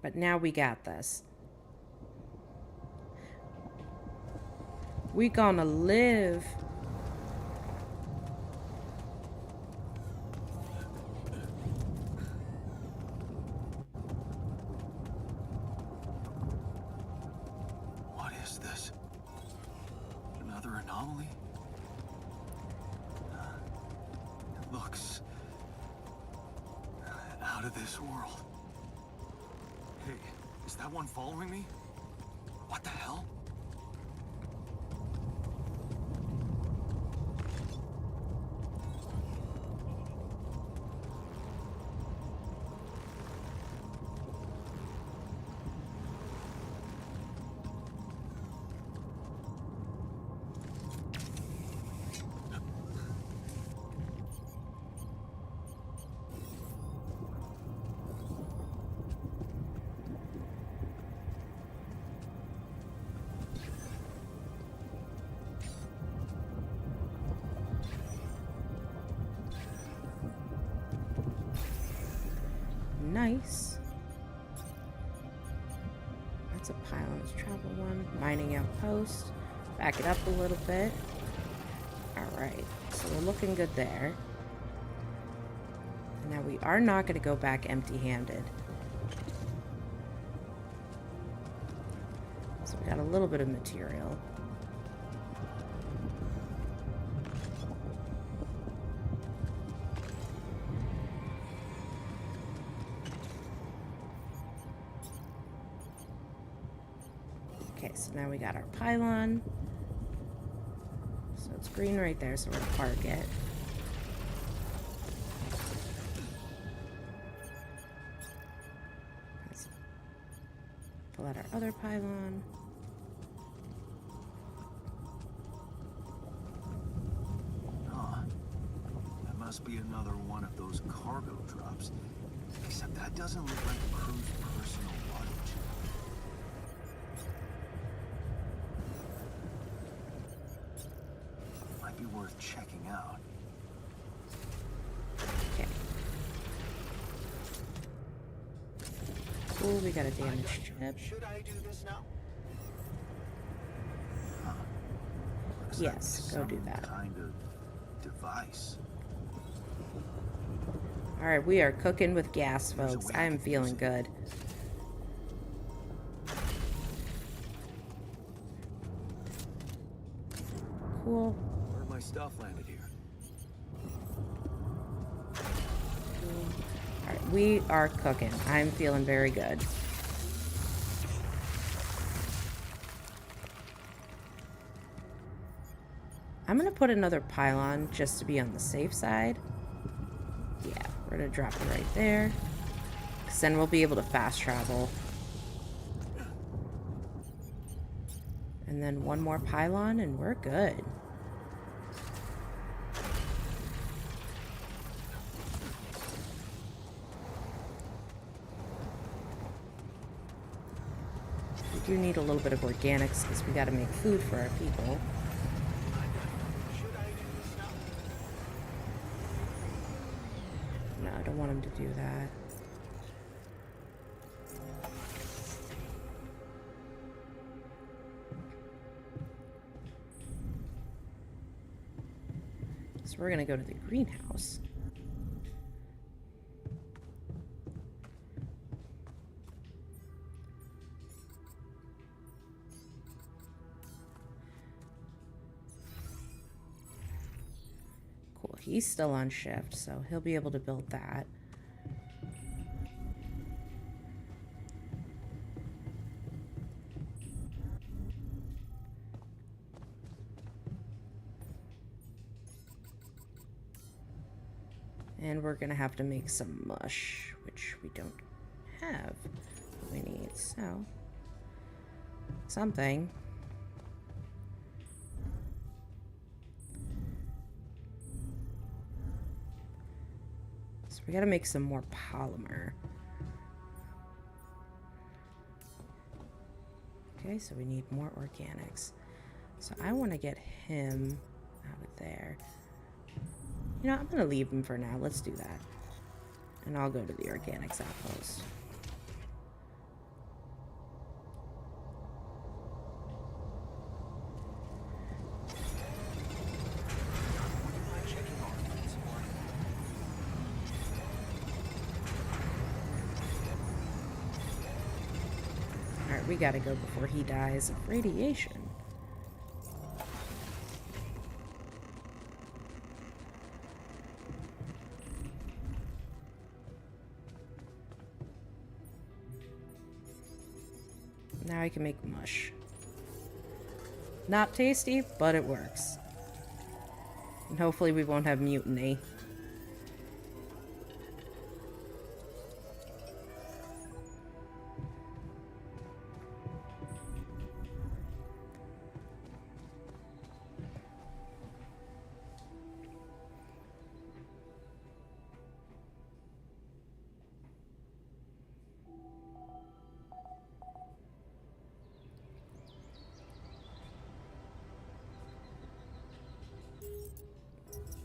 But now we got this. We gonna live. What is this? Another anomaly? It looks out of this world. Hey, is that one following me? What the hell? Nice. That's a pylon's travel one. Mining outpost. Back it up a little bit. Alright, so we're looking good there. Now we are not going to go back empty-handed. So we got a little bit of material. Okay, so now we got our pylon. So it's green right there, so we're gonna park it. pull out our other pylon. Huh. That must be another one of those cargo drops. Except that doesn't look like the crew's personal luggage. Might be worth checking out. Okay. Cool, we got a damaged ship. Should I do this now? Looks Yes, like go do some that. kind of device. Alright, we are cooking with gas, There's a folks. way I I am can feeling use it. good. Cool. Where my stuff landed here. Alright, we are cooking. I'm feeling very good. I'm gonna put another pylon just to be on the safe side. Yeah, we're gonna drop it right there. Because then we'll be able to fast travel. And then one more pylon and we're good. We do need a little bit of organics because we gotta make food for our people. No, I don't want him to do that. So we're gonna go to the greenhouse. Cool, he's still on shift, so he'll be able to build that. And we're gonna have to make some mush, which we don't have what we need, so something. So we gotta make some more polymer. Okay, so we need more organics. So I want to get him out of there. You know, I'm gonna leave him for now. Let's do that. And I'll go to the organics outpost. Alright, we gotta go before he dies of radiation. Now I can make mush. Not tasty, but it works. And hopefully we won't have mutiny.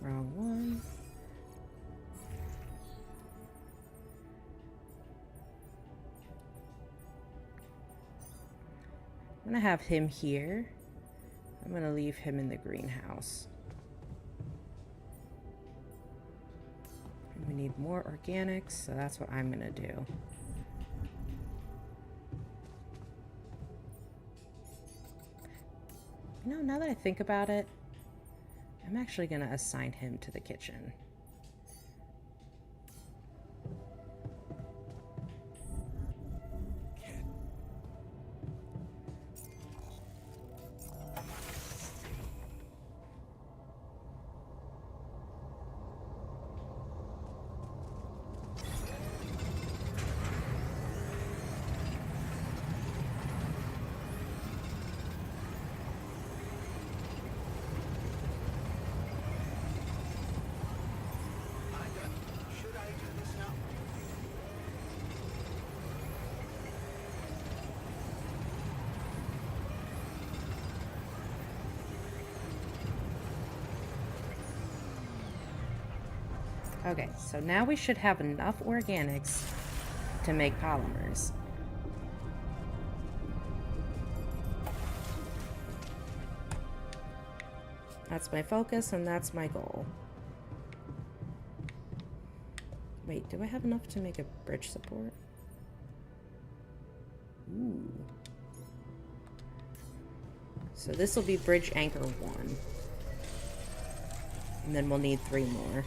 Wrong one. I'm gonna have him here. I'm gonna leave him in the greenhouse. And we need more organics, so that's what I'm gonna do. You know, now that I think about it, I'm actually going to assign him to the kitchen. Okay, so now we should have enough organics to make polymers. That's my focus and that's my goal. Wait, do I have enough to make a bridge support? Ooh. So this will be bridge anchor 1. And then we'll need 3 more.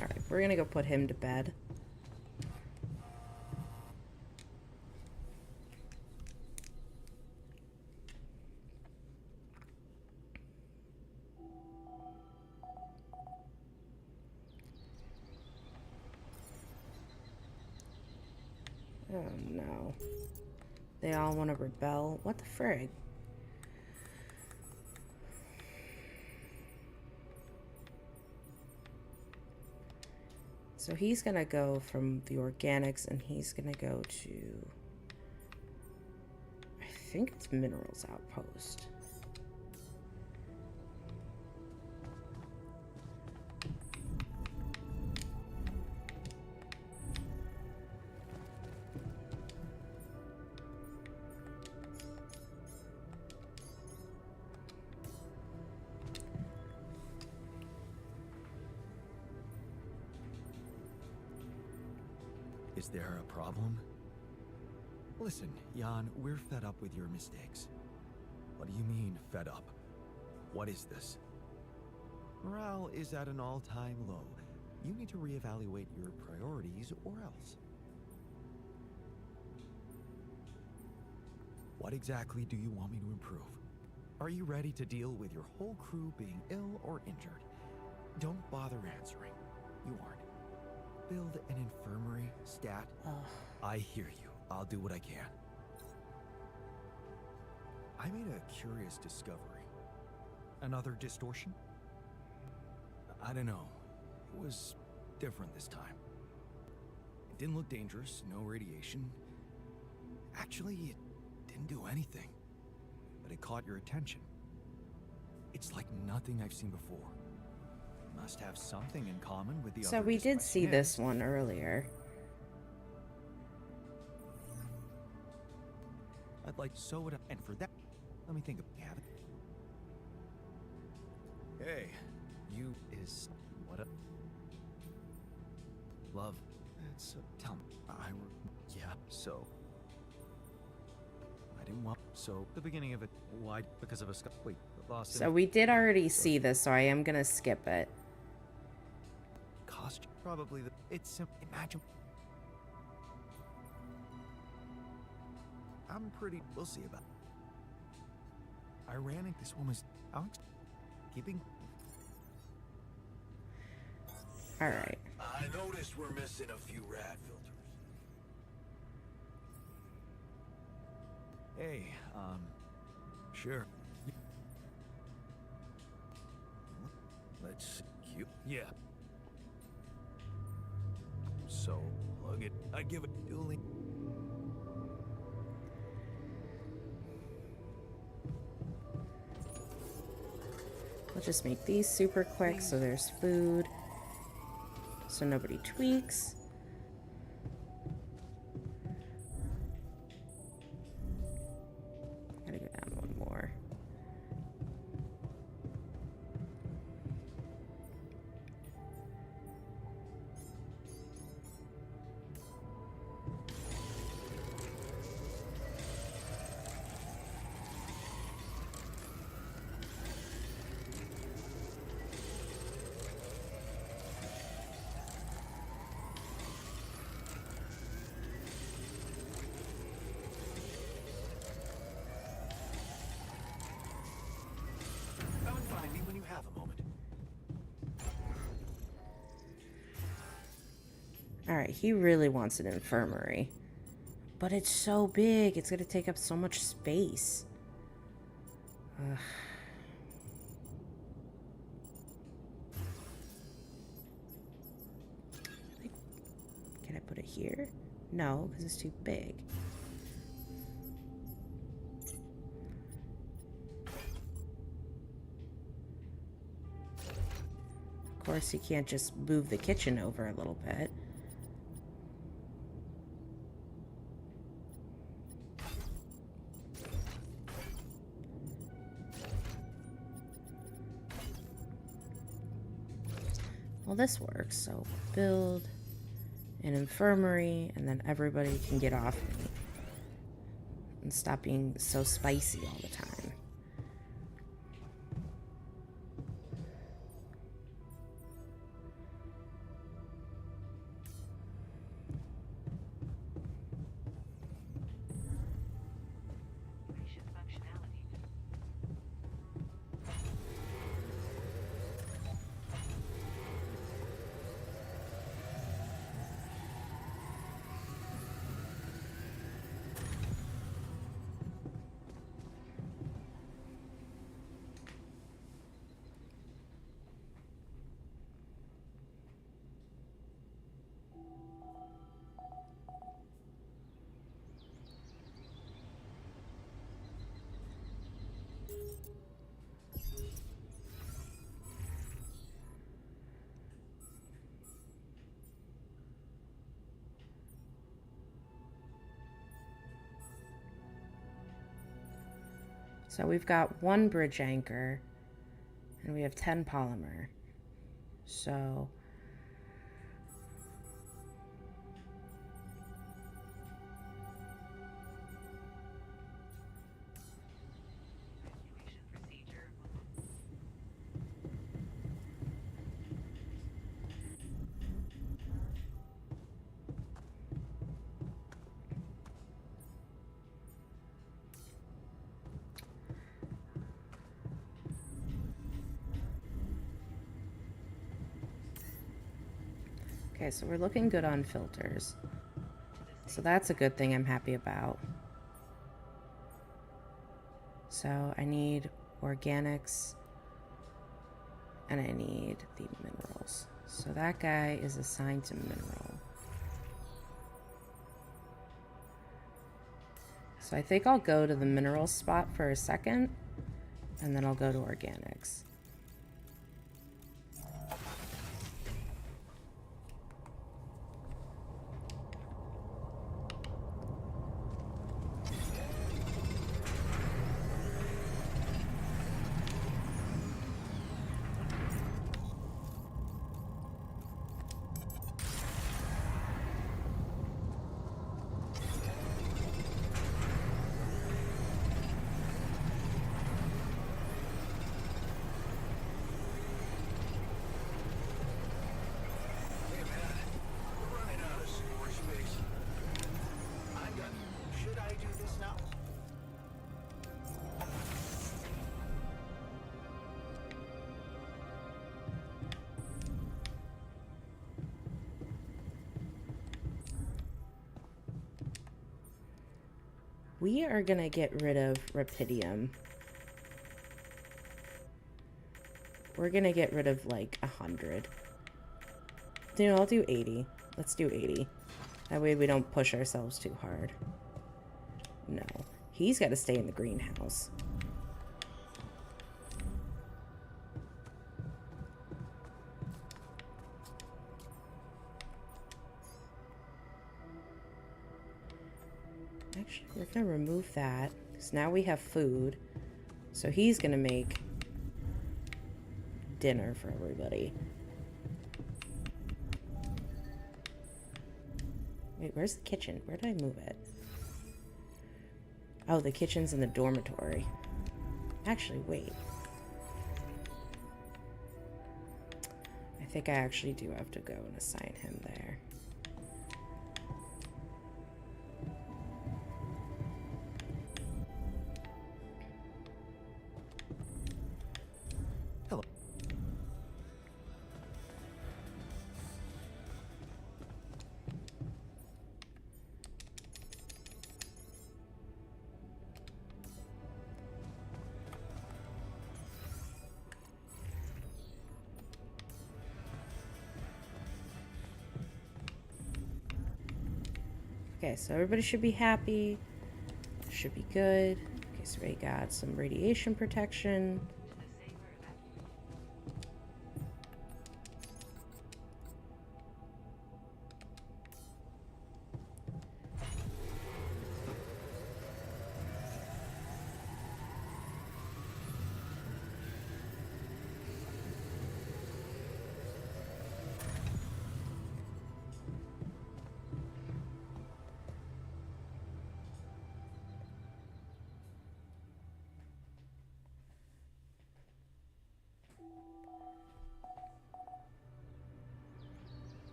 Alright, we're gonna go put him to bed. Oh no. They all want to rebel. What the frig? So he's gonna go from the organics and he's gonna go to, I think it's Minerals Outpost. Is there a problem? Listen, Jan, we're fed up with your mistakes. What do you mean, fed up? What is this? Morale is at an all-time low. You need to reevaluate your priorities or else. What exactly do you want me to improve? Are you ready to deal with your whole crew being ill or injured? Don't bother answering. You aren't. Build an infirmary, stat. I hear you. I'll do what I can. I made a curious discovery. Another distortion? I don't know. It was different this time. It didn't look dangerous, no radiation. Actually, it didn't do anything. But it caught your attention. It's like nothing I've seen before. Must have something in common with the other. So we did see this one earlier. I'd like soda, and for that, let me think of it. Hey, you is what a love. That's tell me. Yeah. So I didn't want. So the beginning of it. Why? Because of a wait. Lost. So we did already see this, so I am gonna skip it. Costume. Probably the. It's imagine. I'm pretty. We'll see about. I ran into this woman's. Keeping. All right. I noticed we're missing a few rad filters. Hey, sure. Let's cute. Yeah. So plug it. I give it dueling. We'll just make these super quick so there's food. So nobody tweaks. Gotta go down one more. Come and find me when you have a moment. All right, he really wants an infirmary. But it's so big. It's going to take up so much space. Ugh. Can I put it here? No, because it's too big. Of course, you can't just move the kitchen over a little bit. Well, this works. So build an infirmary, and then everybody can get off me and stop being so spicy all the time. So we've got 1 bridge anchor, and we have 10 polymer. So okay, so we're looking good on filters. So that's a good thing I'm happy about. So I need organics and I need the minerals. So that guy is assigned to mineral. So I think I'll go to the mineral spot for a second and then I'll go to organics. We are gonna get rid of Rapidium. We're gonna get rid of like 100. You know, I'll do 80. Let's do 80. That way we don't push ourselves too hard. No. He's got to stay in the greenhouse. Actually, we're going to remove that. Because now we have food. So he's going to make dinner for everybody. Wait, where's the kitchen? Where did I move it? Oh, the kitchen's in the dormitory. Actually, wait. I think I actually do have to go and assign him there. Hello. Okay, so everybody should be happy. Should be good. Okay, so we got some radiation protection.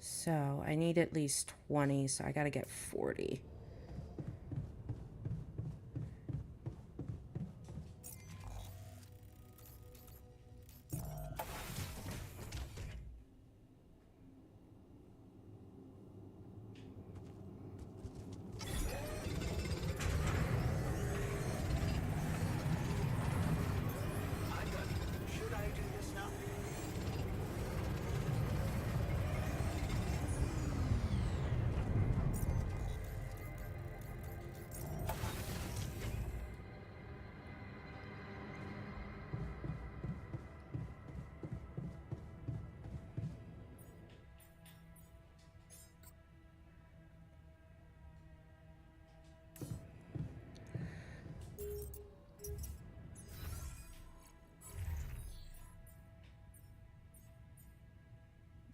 So I need at least 20, so I gotta get 40. Should I do this now?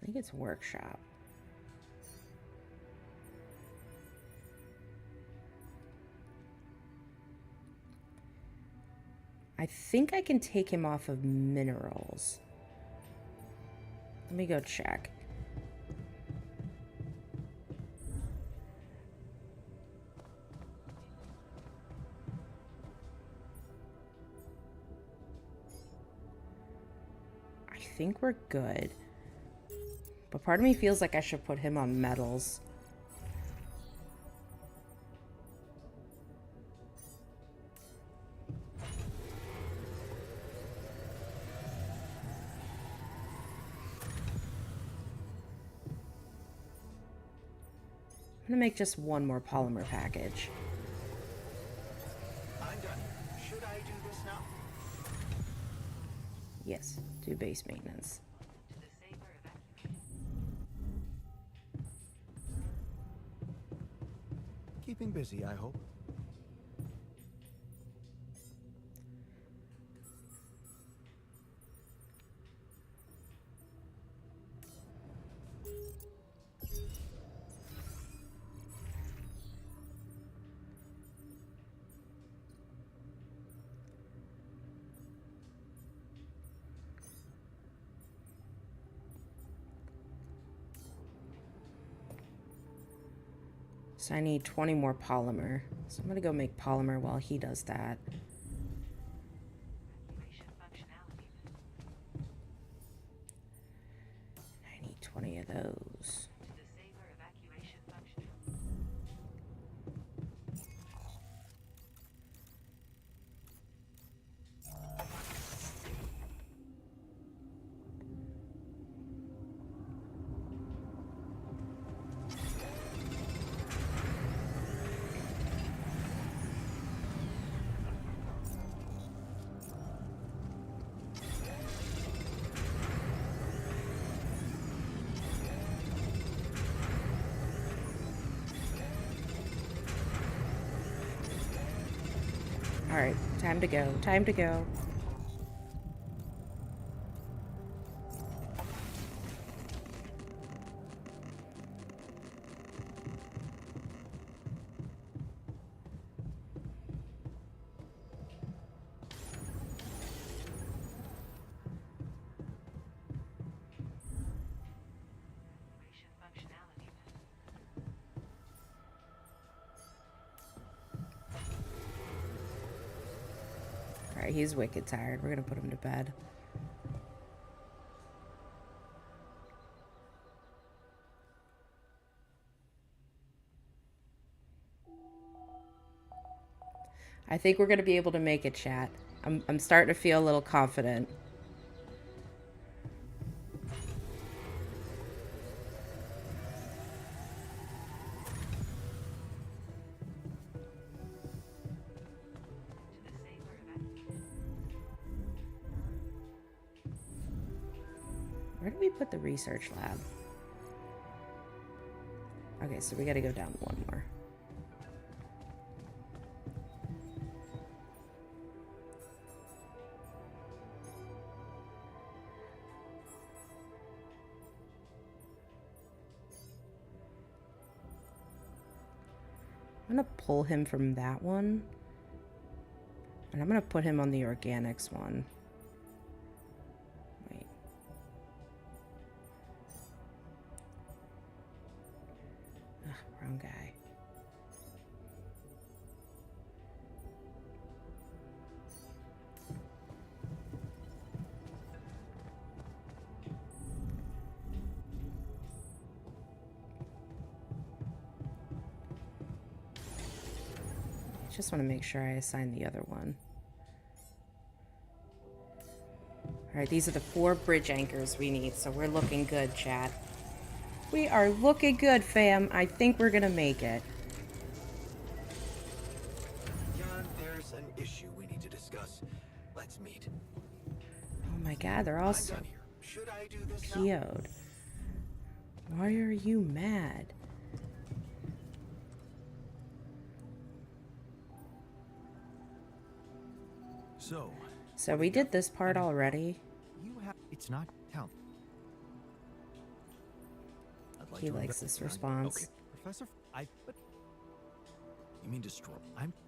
I think it's workshop. I think I can take him off of minerals. Let me go check. I think we're good. But part of me feels like I should put him on metals. I'm gonna make just one more polymer package. I'm done. Should I do this now? Yes, do base maintenance. Keeping busy, I hope. So I need 20 more polymer. So I'm gonna go make polymer while he does that. I need 20 of those. All right, time to go. Time to go. All right, he's wicked tired. We're gonna put him to bed. I think we're gonna be able to make it, chat. I'm starting to feel a little confident. Where did we put the research lab? Okay, so we gotta go down one more. I'm gonna pull him from that one. And I'm gonna put him on the organics one. Wait. Ugh, wrong guy. Just want to make sure I assign the other one. Alright, these are the 4 bridge anchors we need, so we're looking good, chat. We are looking good, fam. I think we're gonna make it. John, there's an issue we need to discuss. Let's meet. Oh my god, they're all so Done here. Should I do this now? PO'd. Why are you mad? So we did this part already. You have. It's not town. I'd like He to likes this response. Okay, Professor. But you mean destroy?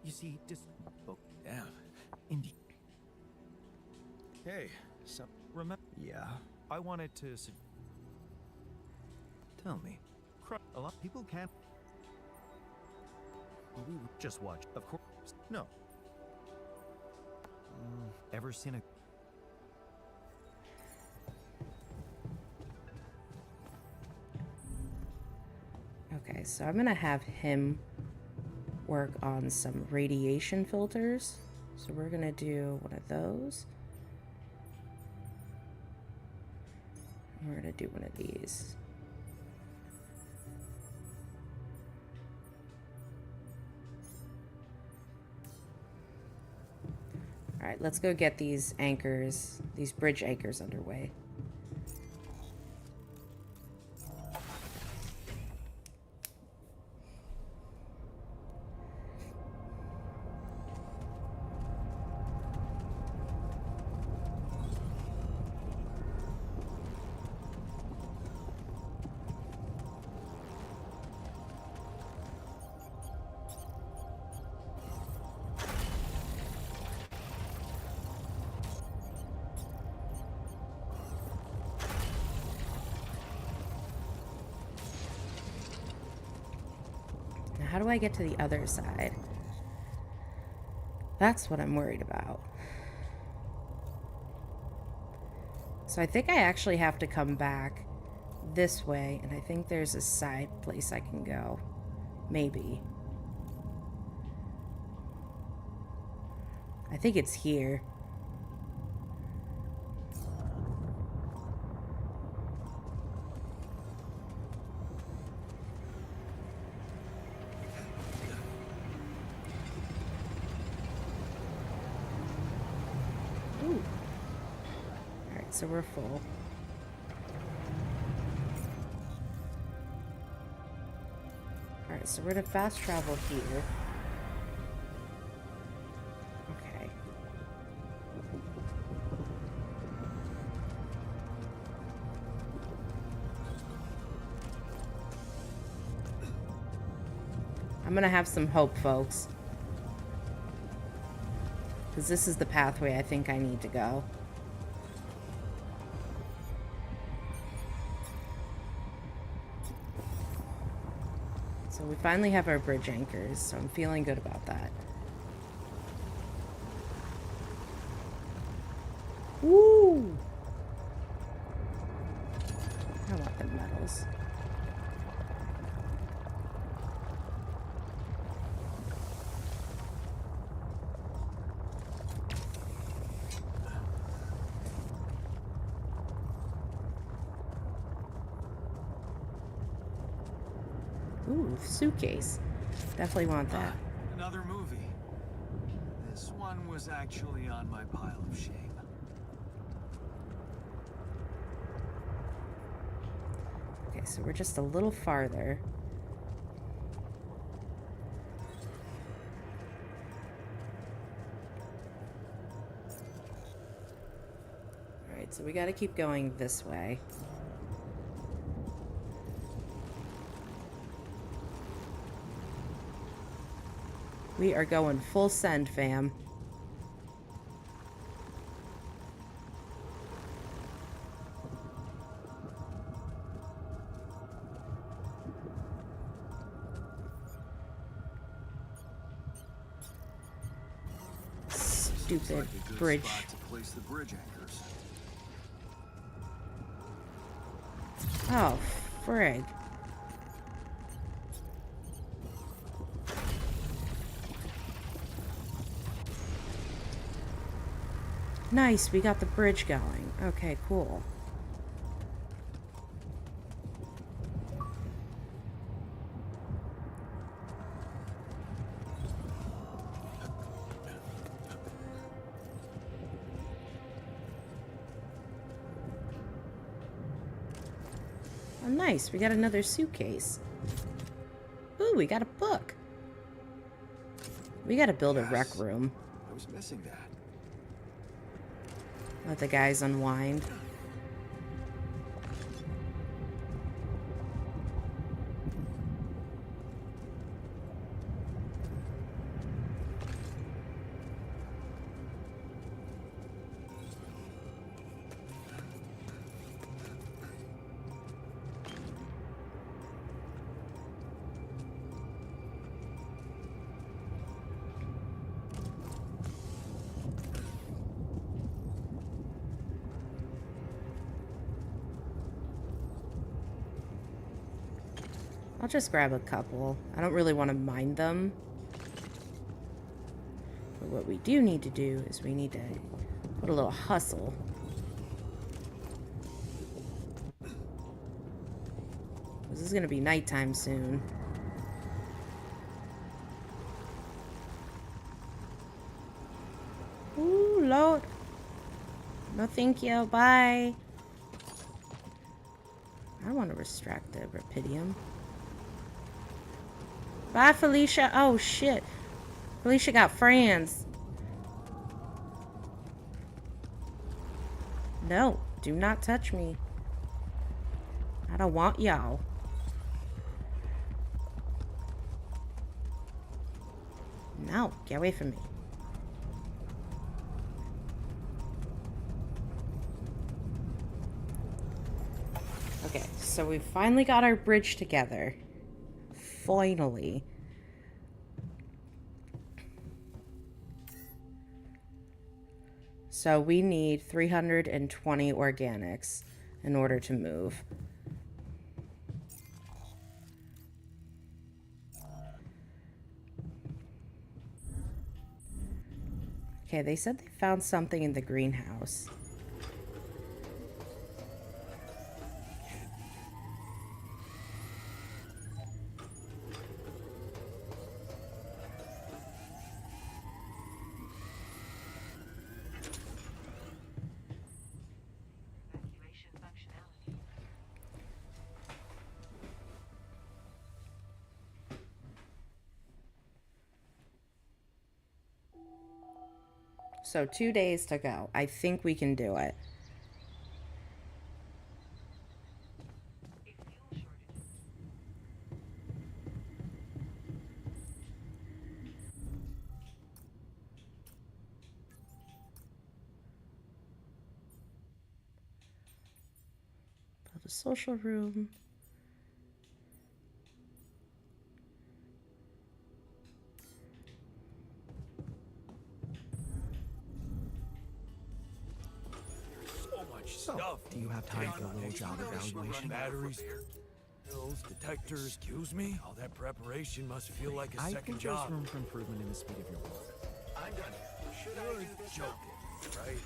You see, oh, damn. Indeed. Hey, so remember? Yeah. I wanted to. Tell me. A lot of people can't. We just watch. Of course. No. Ever seen a... Okay, so I'm gonna have him work on some radiation filters. So we're gonna do one of those. And we're gonna do one of these. All right, let's go get these anchors, these bridge anchors underway. How do I get to the other side? That's what I'm worried about. So I think I actually have to come back this way, and I think there's a side place I can go. Maybe. I think it's here. So we're full. Alright, so we're gonna fast travel here. Okay. I'm gonna have some hope, folks. Because this is the pathway I think I need to go. So we finally have our bridge anchors, so I'm feeling good about that. Woo! I want the medals. suitcase. Definitely want that. Another movie. This one was actually on my pile of shame. Okay, so we're just a little farther. Alright, so we gotta keep going this way. We are going full send, fam. Stupid Like a good bridge. spot to place the bridge anchors. Oh, frig. Nice, we got the bridge going. Okay, cool. Oh, nice, we got another suitcase. Ooh, we got a book. We gotta build a rec room. I was missing that. Let the guys unwind. I'll just grab a couple. I don't really want to mind them. But what we do need to do is we need to put a little hustle. This is going to be nighttime soon. Ooh, Lord. No thank you. Bye. I want to extract the rapidium. Bye, Felicia. Oh, shit. Felicia got friends. No, do not touch me. I don't want y'all. No, get away from me. Okay, so we finally got our bridge together. Finally. So we need 320 organics in order to move. Okay, they said they found something in the greenhouse. So 2 days to go. I think we can do it. Build a social room. Stuff. Do you have time for a little job evaluation? Batteries, pills, detectors. Excuse me? All that preparation must feel like a I second think job. there's room for improvement in the speed of your work. I'm done. Should I You're do this now? joking, right?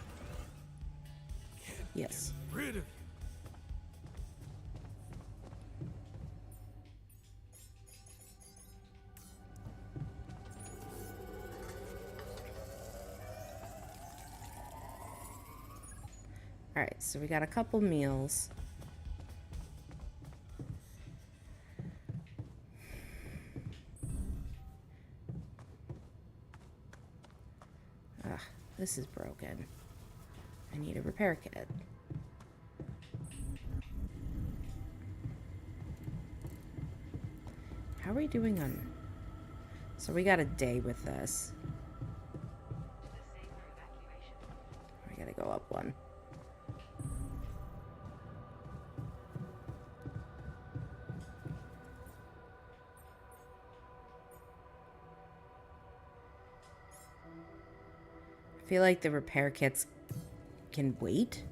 Can't Yes. get rid of you. Alright, so we got a couple meals. Ugh, this is broken. I need a repair kit. How are we doing on... So we got a day with this. We gotta go up one. I feel like the repair kits can wait.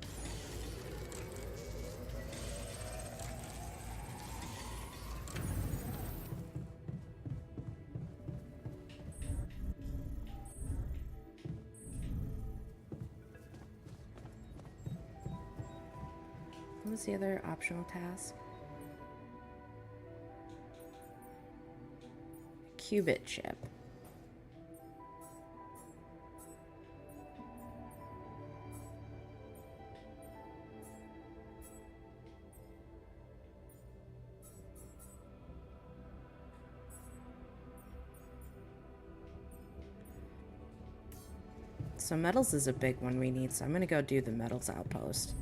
What was the other optional task? Qubit chip. So metals is a big one we need, so I'm gonna go do the metals outpost.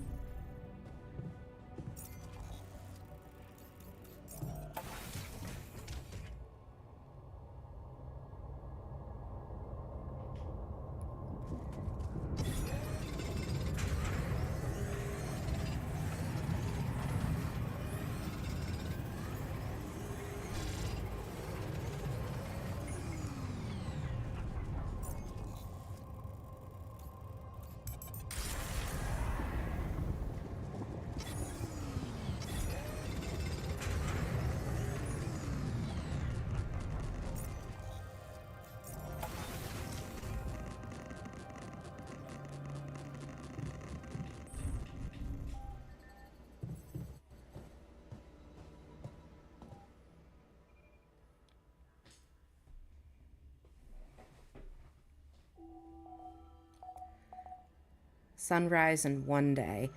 Sunrise in one day.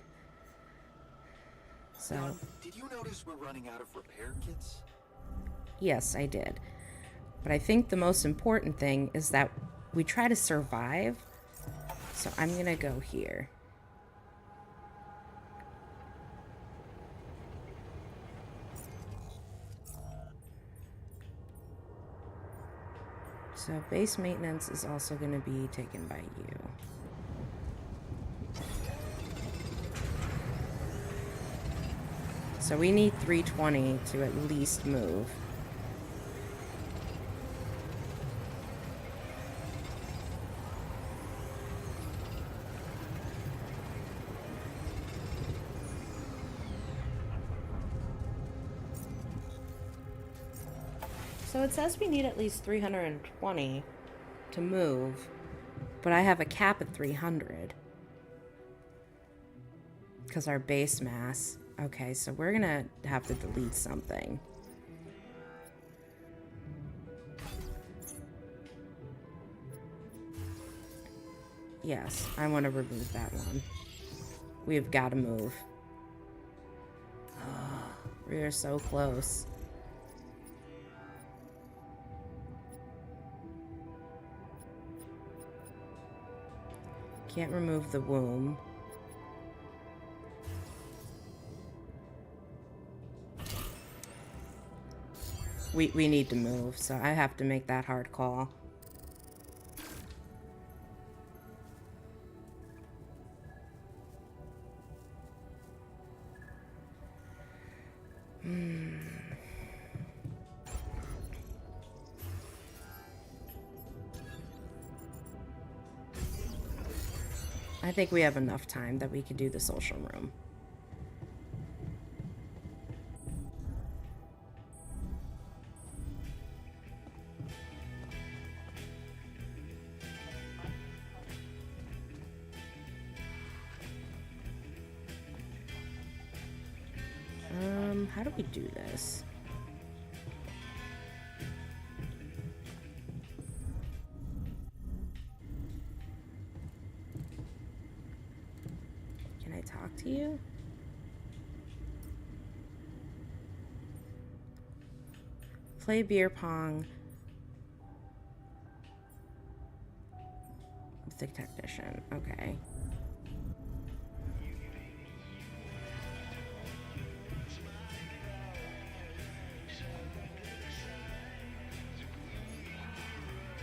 So, Now, did you notice we're running out of repair kits? yes, I did. But I think the most important thing is that we try to survive. So I'm gonna go here. So base maintenance is also gonna be taken by you. So we need 320 to at least move. So it says we need at least 320 to move, but I have a cap at 300 because our base mass. Okay, so we're gonna have to delete something. Yes, I want to remove that one. We have got to move. We are so close. Can't remove the womb. We need to move, so I have to make that hard call. I think we have enough time that we can do the social room. How do we do this? Can I talk to you? Play beer pong with the technician. Okay.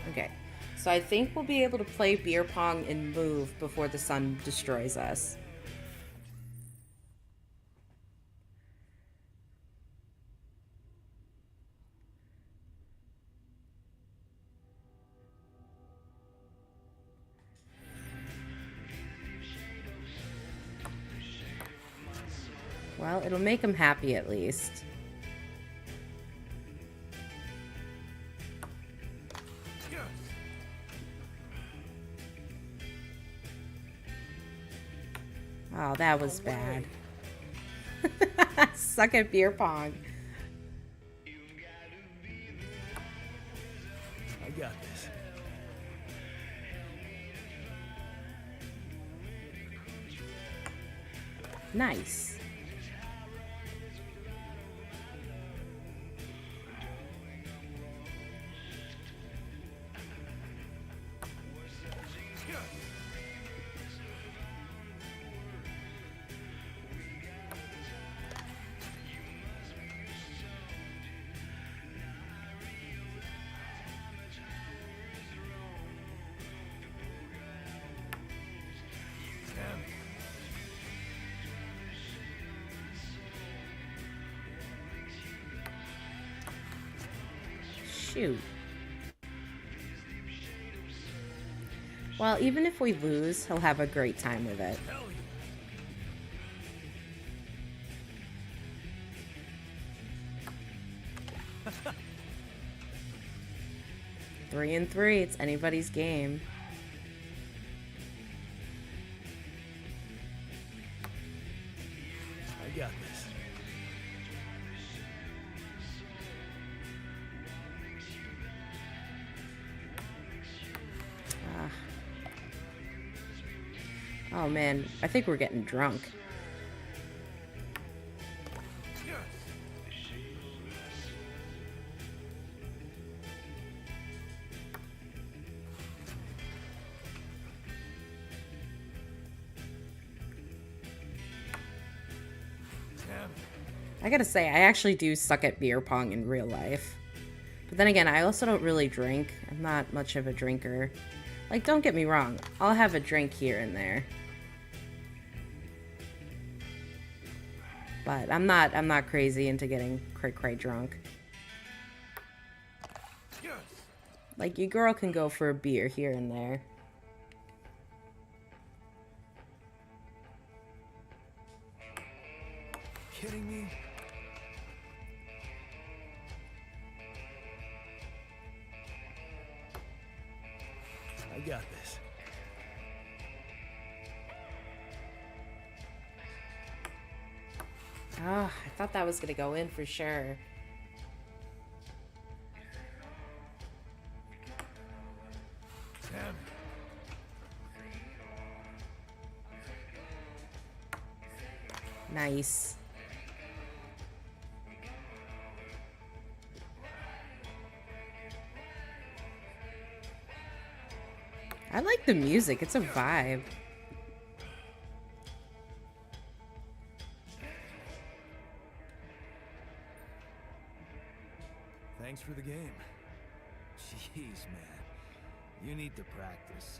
Okay. So I think we'll be able to play beer pong and move before the sun destroys us. Well, it'll make him happy at least. Oh, that was bad. Suck at beer pong. I got this. Nice. Shoot. Well, even if we lose, he'll have a great time with it. 3-3. It's anybody's game. I got this. Oh man, I think we're getting drunk. I gotta say, I actually do suck at beer pong in real life. But then again, I also don't really drink. I'm not much of a drinker. Like, don't get me wrong, I'll have a drink here and there. But I'm not crazy into getting cray-cray drunk. Like, your girl can go for a beer here and there. Kidding me? I got this. Oh, I thought that was gonna go in for sure. Damn. Nice. I like the music. It's a vibe. Thanks for the game. Jeez, man. You need to practice.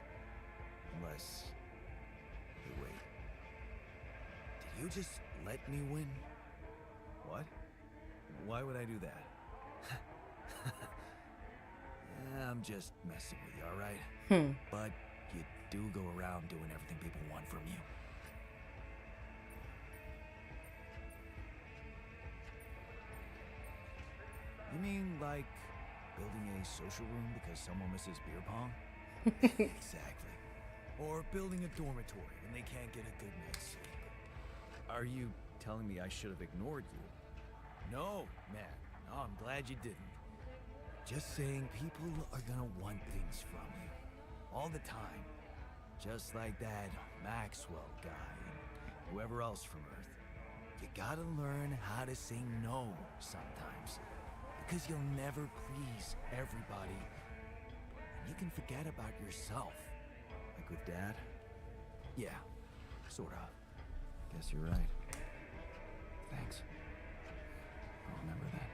Unless... Hey, wait. Did you just let me win? What? Why would I do that? Yeah, I'm just messing with you, alright? But you do go around doing everything people want from you. You mean like building a social room because someone misses beer pong? Exactly. Or building a dormitory when they can't get a good night's sleep. Are you telling me I should have ignored you? No, man. No, I'm glad you didn't. Just saying people are gonna want things from you. All the time. Just like that Maxwell guy whoever else from Earth, you gotta learn how to say no sometimes. Because you'll never please everybody. And you can forget about yourself. Like with Dad? Yeah, sorta. Guess you're right. Thanks. I'll remember that.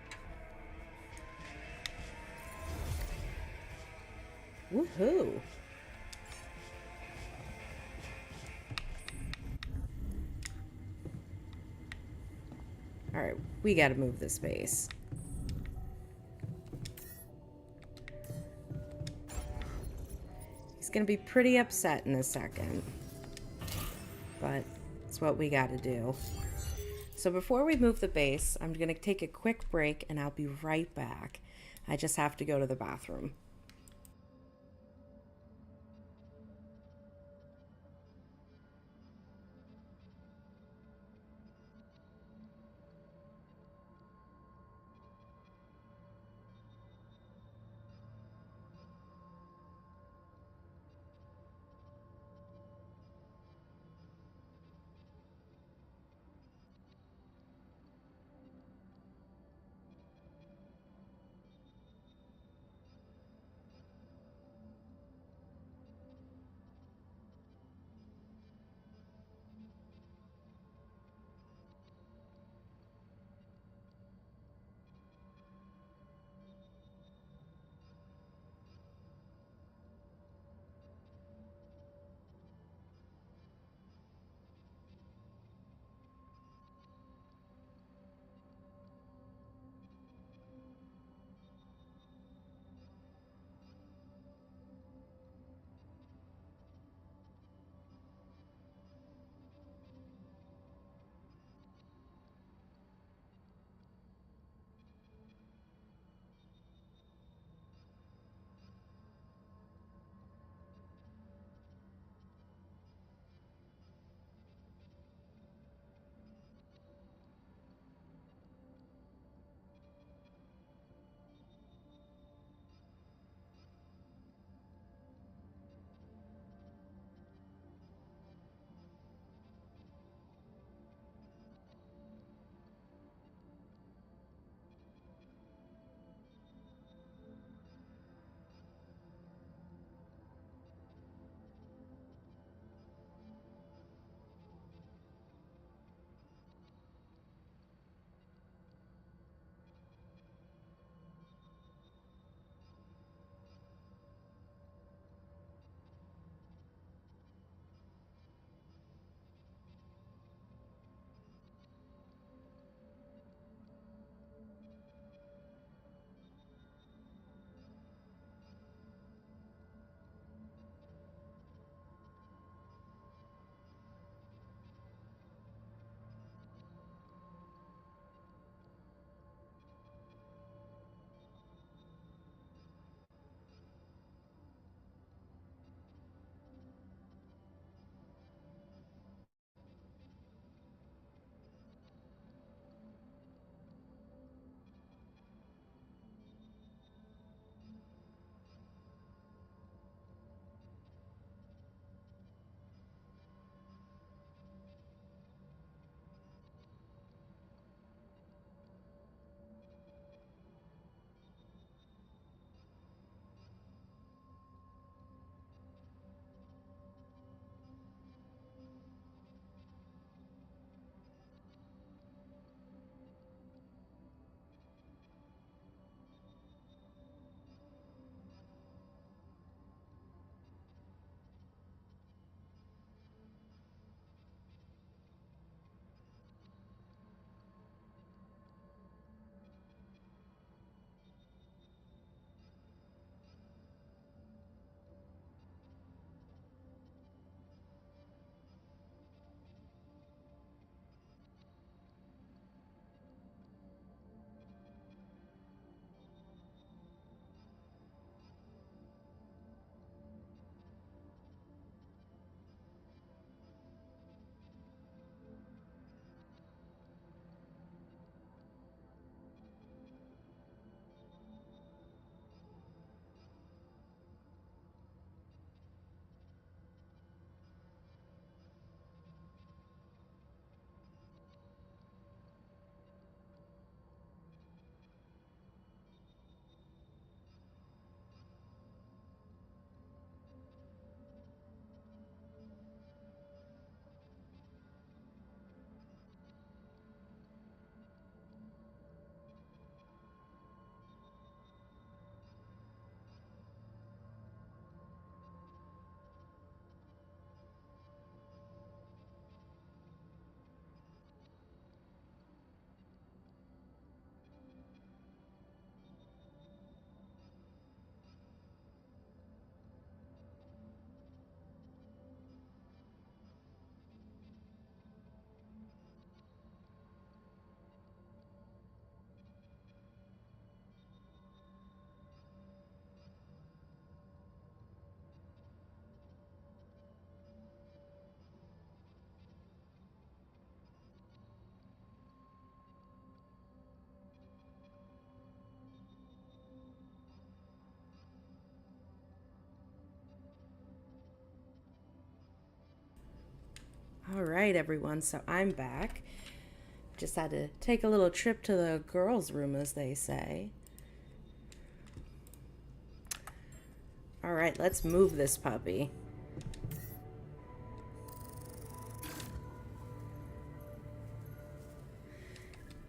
Woohoo! Alright, we gotta move this base. He's gonna be pretty upset in a second. But it's what we gotta do. So before we move the base, I'm gonna take a quick break and I'll be right back. I just have to go to the bathroom. All right, everyone, so I'm back. Just had to take a little trip to the girls' room, as they say. All right, let's move this puppy.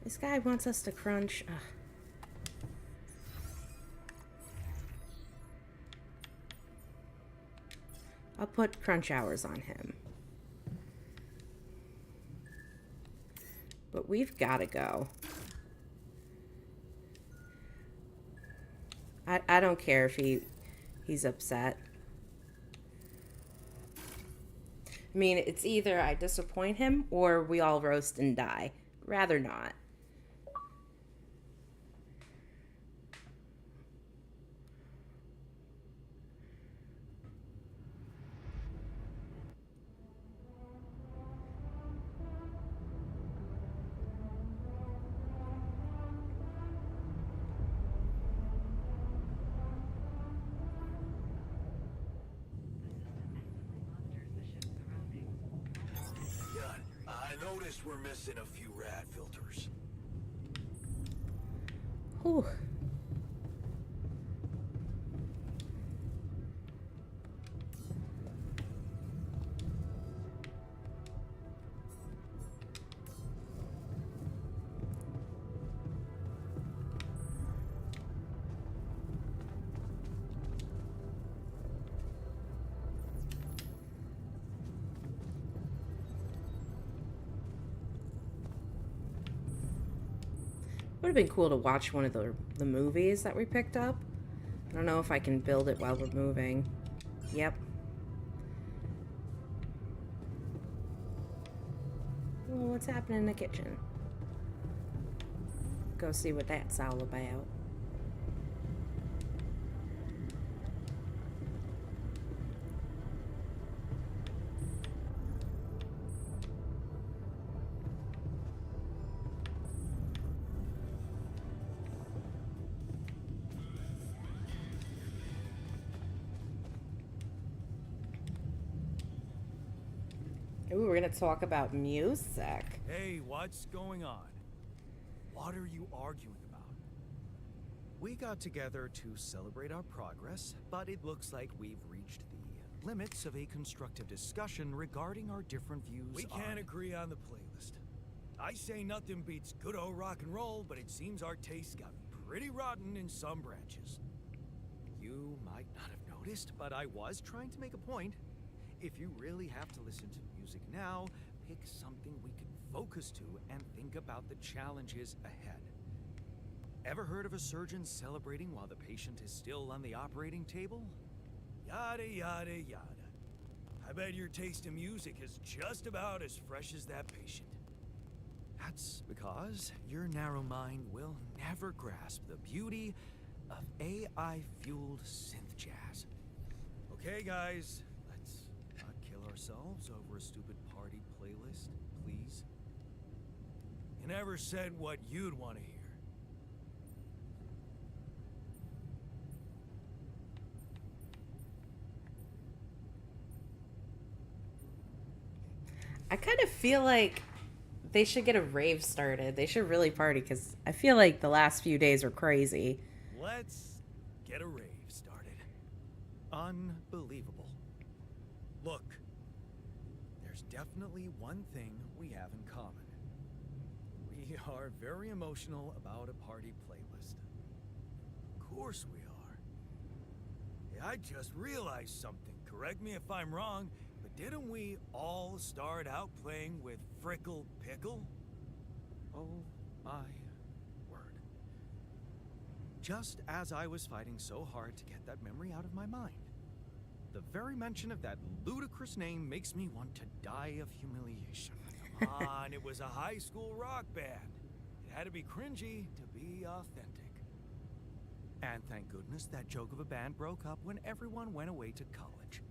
This guy wants us to crunch. Ugh. I'll put crunch hours on him. But we've got to go. I don't care if he's upset. I mean, it's either I disappoint him or we all roast and die. Rather not. I noticed we're missing a few rad filters. Whew. Would have been cool to watch one of the movies that we picked up. I don't know if I can build it while we're moving. Yep. Well, what's happening in the kitchen? Go see what that's all about. Ooh, we're gonna talk about music. Hey, what's going on? What are you arguing about? We got together to celebrate our progress, but it looks like we've reached the limits of a constructive discussion regarding our different views We can't agree on the playlist. I say nothing beats good old rock and roll, but it seems our tastes got pretty rotten in some branches. You might not have noticed, but I was trying to make a point. If you really have to listen to music now, pick something we can focus to and think about the challenges ahead. Ever heard of a surgeon celebrating while the patient is still on the operating table? Yada, yada, yada. I bet your taste in music is just about as fresh as that patient. That's because your narrow mind will never grasp the beauty of AI-fueled synth jazz. Okay, guys, let's not kill ourselves over a stupid party playlist, please. You never said what you'd want to hear. I kind of feel like they should get a rave started. They should really party because I feel like the last few days were crazy. Let's get a rave started. Unbelievable. Look, there's definitely one thing we have in common. We are very emotional about a party playlist. Of course we are. Yeah, I just realized something. Correct me if I'm wrong, but didn't we all start out playing with Frickle Pickle? Oh my word. Just as I was fighting so hard to get that memory out of my mind, the very mention of that ludicrous name makes me want to die of humiliation. Come on, it was a high school rock band. It had to be cringy to be authentic. And thank goodness that joke of a band broke up when everyone went away to college.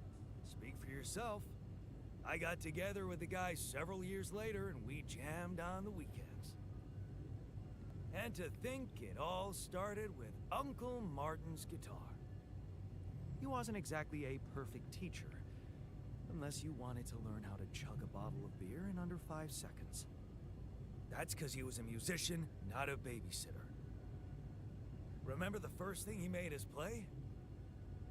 Speak for yourself. I got together with the guys several years later and we jammed on the weekends. And to think it all started with Uncle Martin's guitar. He wasn't exactly a perfect teacher, Unless you wanted to learn how to chug a bottle of beer in under 5 seconds. That's because he was a musician, not a babysitter. Remember the first thing he made us play?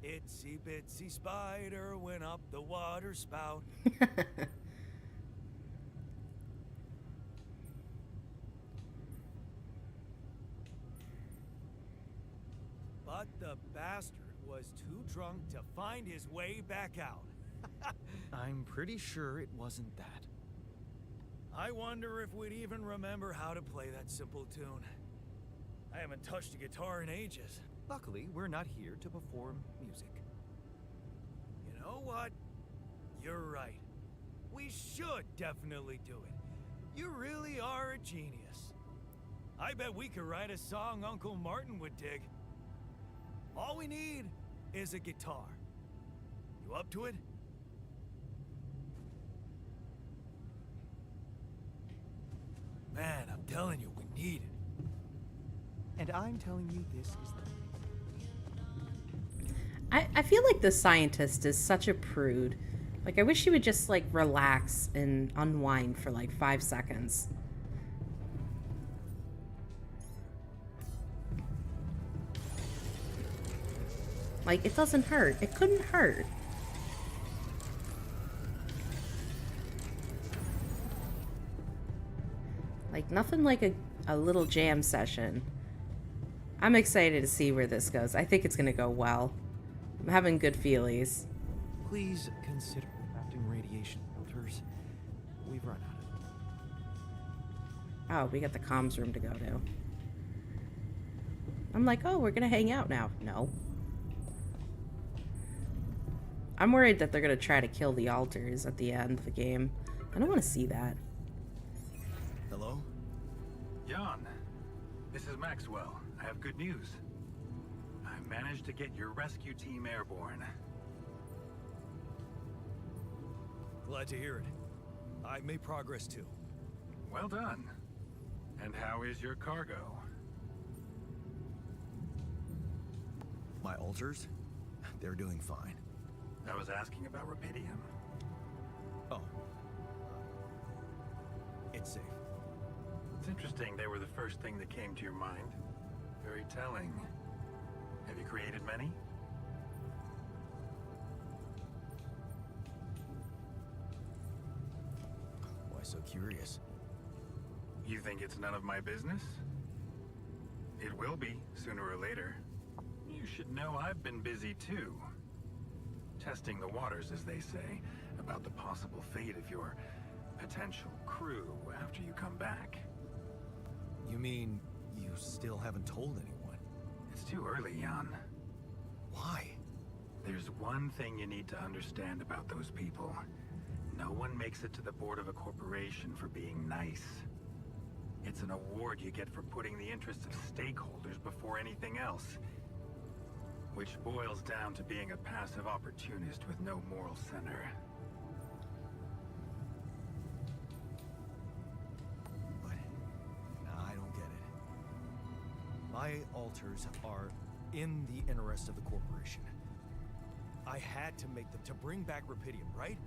Itsy bitsy spider went up the water spout. But the bastard was too drunk to find his way back out. I'm pretty sure it wasn't that. I wonder if we'd even remember how to play that simple tune. I haven't touched a guitar in ages. Luckily, we're not here to perform music. You know what? You're right. We should definitely do it. You really are a genius. I bet we could write a song Uncle Martin would dig. All we need is a guitar. You up to it? Man, I'm telling you, we need it. And I'm telling you, this is the... I feel like the scientist is such a prude. Like, I wish she would just, like, relax and unwind for, like, 5 seconds. Like, it doesn't hurt. It couldn't hurt. Like, nothing like a little jam session. I'm excited to see where this goes. I think it's going to go well. I'm having good feelies. Please consider crafting radiation filters. We've run out of them. Oh, we got the comms room to go to. I'm like, oh, we're going to hang out now. No. I'm worried that they're going to try to kill the alters at the end of the game. I don't want to see that. Hello? Jan, this is Maxwell. I have good news. I managed to get your rescue team airborne. Glad to hear it. I've made progress too. Well done. And how is your cargo? My alters? They're doing fine. I was asking about Rapidium. Oh. It's safe. It's interesting they were the first thing that came to your mind. Very telling. Have you created many? Why so curious? You think it's none of my business? It will be, sooner or later. You should know I've been busy too. Testing the waters, as they say, about the possible fate of your potential crew after you come back. You mean you still haven't told anyone? It's too early, Jan. Why? There's one thing you need to understand about those people. No one makes it to the board of a corporation for being nice. It's an award you get for putting the interests of stakeholders before anything else. Which boils down to being a passive opportunist with no moral center. What? I don't get it. My alters are in the interest of the corporation. I had to make them to bring back Rapidium, right?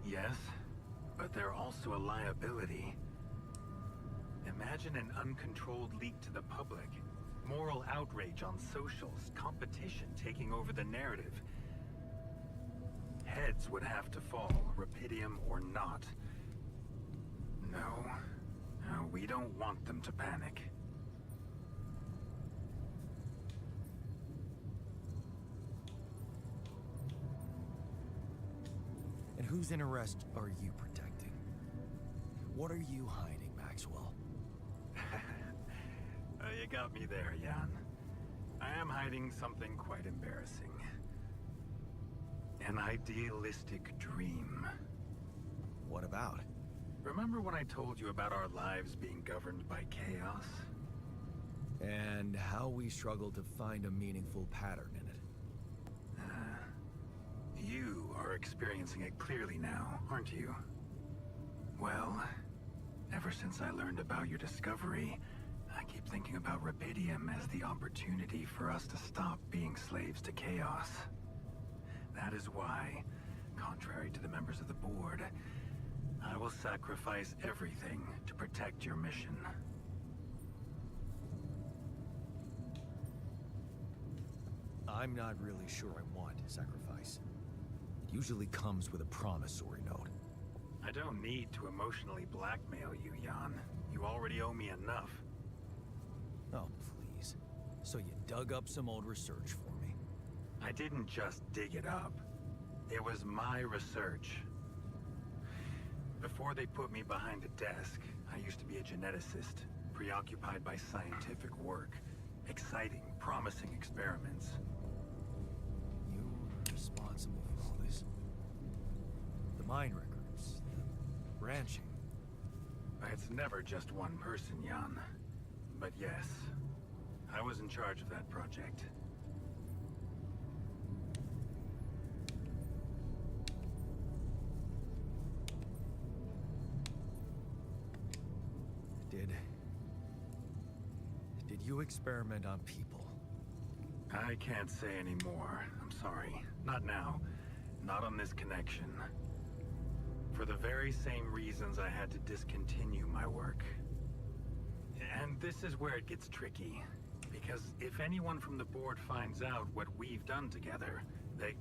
Yes, but they're also a liability. Imagine an uncontrolled leak to the public. Moral outrage on socials, competition taking over the narrative. Heads would have to fall, Rapidium or not. No, we don't want them to panic. And whose interest are you protecting? What are you hiding, Maxwell? You got me there, Jan. I am hiding something quite embarrassing. An idealistic dream. What about? Remember when I told you about our lives being governed by chaos? And how we struggle to find a meaningful pattern in it. You are experiencing it clearly now, aren't you? Well, ever since I learned about your discovery, I keep thinking about Rapidium as the opportunity for us to stop being slaves to chaos. That is why, contrary to the members of the board, I will sacrifice everything to protect your mission. I'm not really sure I want sacrifice. It usually comes with a promissory note. I don't need to emotionally blackmail you, Jan. You already owe me enough. Oh, please. So you dug up some old research for me. I didn't just dig it up. It was my research. Before they put me behind a desk, I used to be a geneticist, preoccupied by scientific work, exciting, promising experiments. You were responsible for all this. The mine records, the ranching. It's never just one person, Jan. But yes, I was in charge of that project. Did you experiment on people? I can't say any more. I'm sorry. Not now. Not on this connection. For the very same reasons I had to discontinue my work. And this is where it gets tricky. Because if anyone from the board finds out what we've done together, they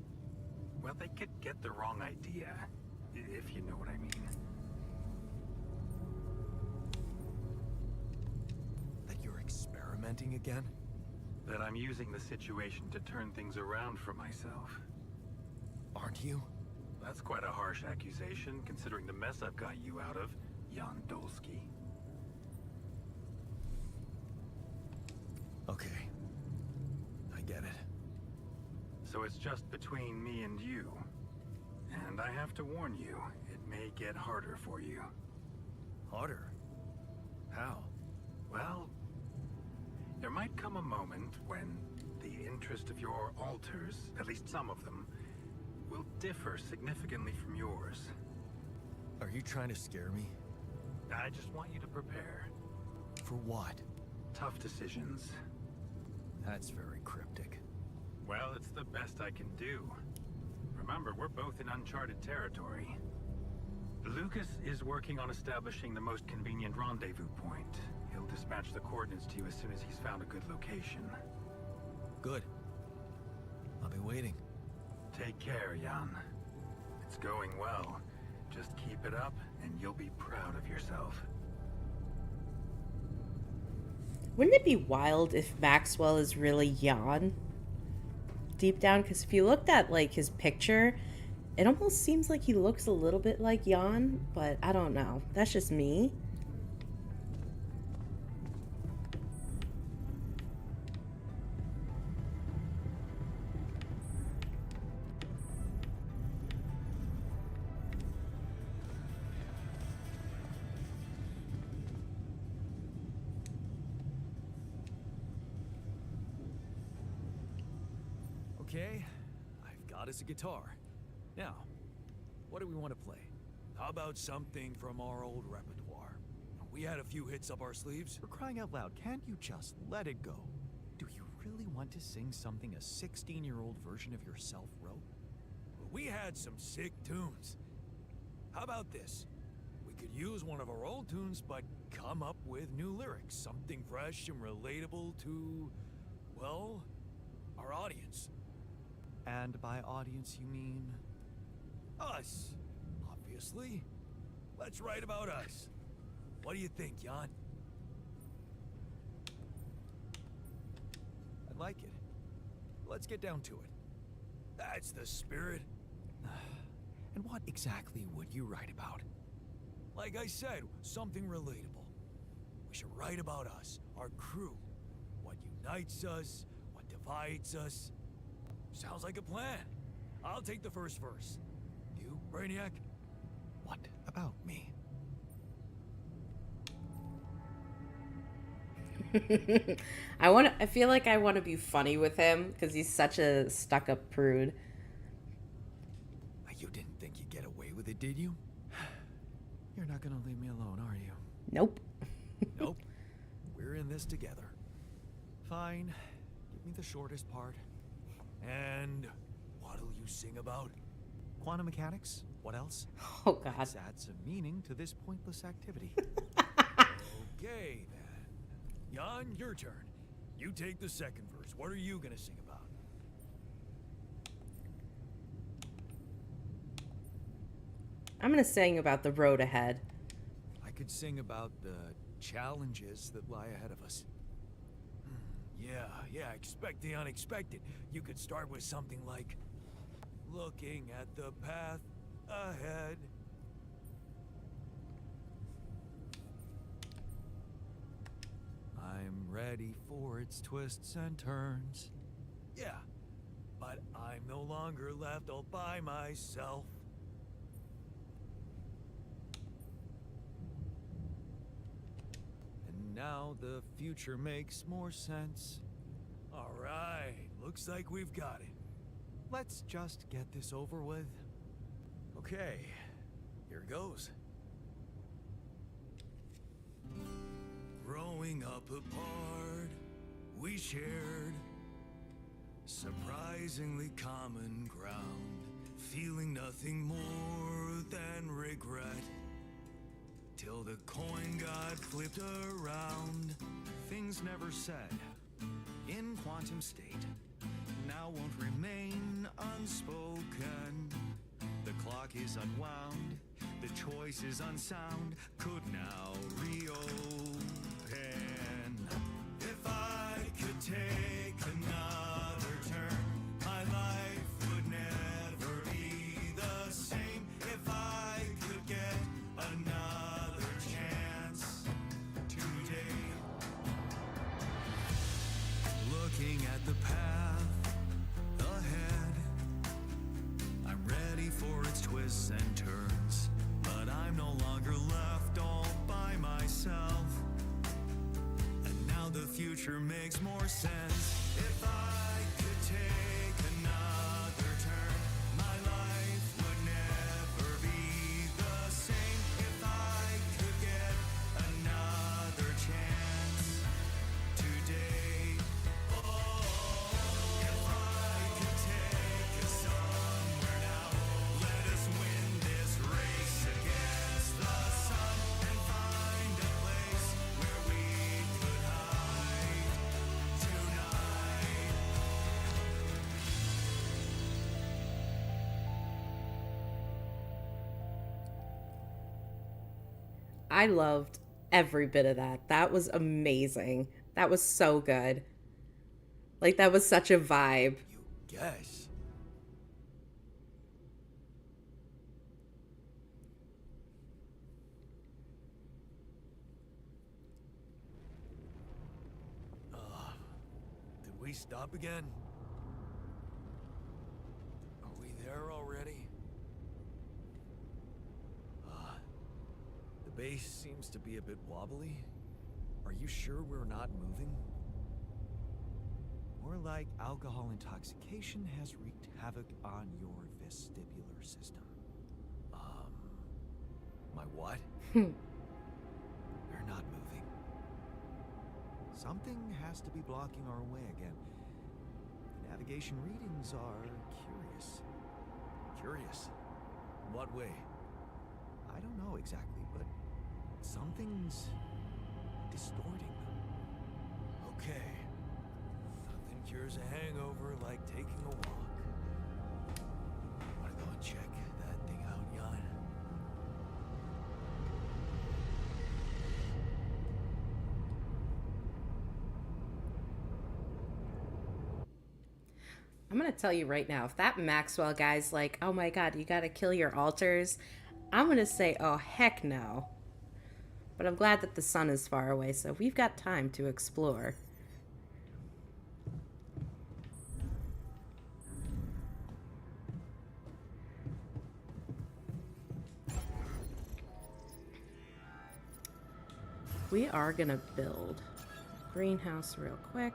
could get the wrong idea. If you know what I mean. That you're experimenting again? That I'm using the situation to turn things around for myself. Aren't you? That's quite a harsh accusation, considering the mess I've got you out of, Jan Dolsky. Okay. I get it. So it's just between me and you. And I have to warn you, it may get harder for you. Harder? How? Well, there might come a moment when the interest of your alters, at least some of them, will differ significantly from yours. Are you trying to scare me? I just want you to prepare. For what? Tough decisions. That's very cryptic. Well, it's the best I can do. Remember, we're both in uncharted territory. Lucas is working on establishing the most convenient rendezvous point. He'll dispatch the coordinates to you as soon as he's found a good location. Good. I'll be waiting. Take care, Jan. It's going well. Just keep it up, and you'll be proud of yourself. Wouldn't it be wild if Maxwell is really Jan? Deep down, because if you looked at, like, his picture, it almost seems like he looks a little bit like Jan, but I don't know. That's just me. Okay, I've got us a guitar. Now, what do we want to play? How about something from our old repertoire? We had a few hits up our sleeves. For crying out loud, can't you just let it go? Do you really want to sing something a 16-year-old version of yourself wrote? We had some sick tunes. How about this? We could use one of our old tunes, but come up with new lyrics. Something fresh and relatable to, well, our audience. And by audience, you mean? Us, obviously. Let's write about us. What do you think, Jan? I like it. Let's get down to it. That's the spirit. And what exactly would you write about? Like I said, something relatable. We should write about us, our crew. What unites us, what divides us. Sounds like a plan. I'll take the first verse. You, Brainiac? What about me? I feel like I want to be funny with him because he's such a stuck-up prude. You didn't think you'd get away with it, did you? You're not gonna leave me alone, are you? Nope. Nope. We're in this together. Fine. Give me the shortest part. And what'll you sing about? Quantum mechanics? What else? Oh, God. Let's add some meaning to this pointless activity. Okay, then. Jan, your turn. You take the second verse. What are you gonna sing about? I'm going to sing about the road ahead. I could sing about the challenges that lie ahead of us. Yeah, expect the unexpected. You could start with something like, looking at the path ahead. I'm ready for its twists and turns. Yeah, but I'm no longer left all by myself. And now the future makes more sense. All right, looks like we've got it. Let's just get this over with. Okay, here goes. Growing up apart, we shared surprisingly common ground, feeling nothing more than regret. Till the coin got flipped around, things never said in quantum state now won't remain unspoken. The clock is unwound, the choice is unsound, could now reopen. If I could take another turn, my life would never be the same. If I could get another chance today. Looking at the path ahead, I'm ready for its twists and turns, but I'm no longer left all by myself. And now the future makes more sense. If I could take another turn, my life would never be the same. If I could get another chance today. If I could take us somewhere now, let us win this race against the sun and find a place where we could hide tonight. I loved every bit of that. That was amazing. That was so good. Like, that was such a vibe. You guess. Did we stop again? Are we there already? The base seems to be a bit wobbly. Are you sure we're not moving? More like alcohol intoxication has wreaked havoc on your vestibular system. My what? We're not moving. Something has to be blocking our way again. The navigation readings are curious. Curious? In what way? I don't know exactly, but something's distorting them. Okay. Nothing cures a hangover like taking a walk. Wanna go and check that thing out, Jan? I'm going to tell you right now, if that Maxwell guy's like, oh my God, you got to kill your alters, I'm going to say, oh, heck no. But I'm glad that the sun is far away, so we've got time to explore. We are going to build a greenhouse real quick.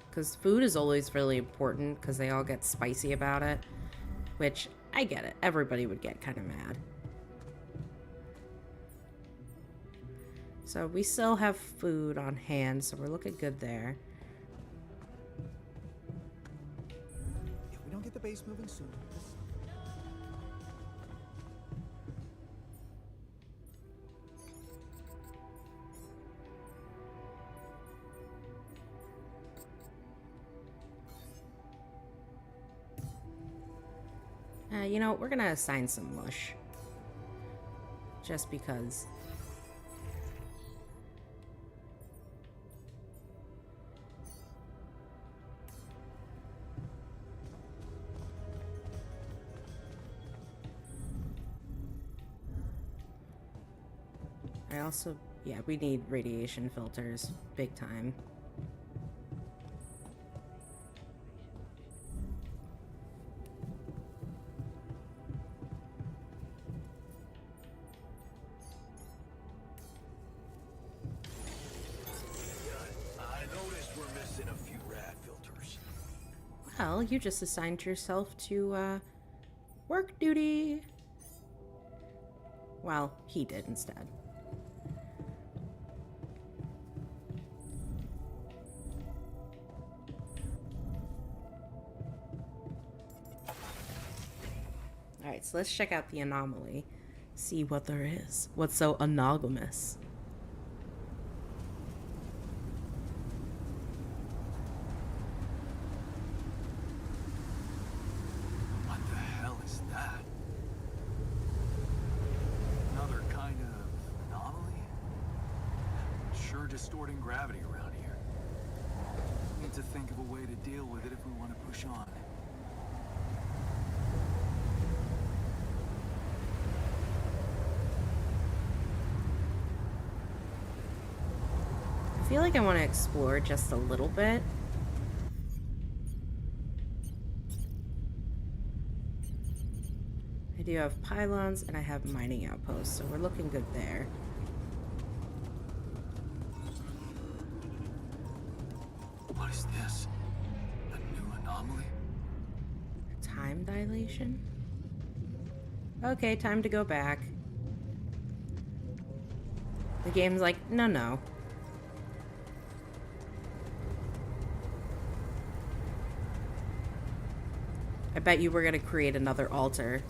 Because food is always really important because they all get spicy about it, which I get it. Everybody would get kind of mad. So we still have food on hand, so we're looking good there. If we don't get the base moving soon, this... You know, we're gonna assign some mush. Just because. I also, yeah, we need radiation filters, big time. I noticed we're missing a few rad filters. Well, you just assigned yourself to, work duty. Well, he did instead. Alright, so let's check out the anomaly. See what there is. What's so anogamous? What the hell is that? Another kind of anomaly? Sure distorting gravity around here. Need to think of a way to deal with it if we want to push on. I feel like I want to explore just a little bit. I do have pylons and I have mining outposts, so we're looking good there. What is this? A new anomaly? Time dilation? Okay, time to go back. The game's like, no. I bet you we're gonna create another altar.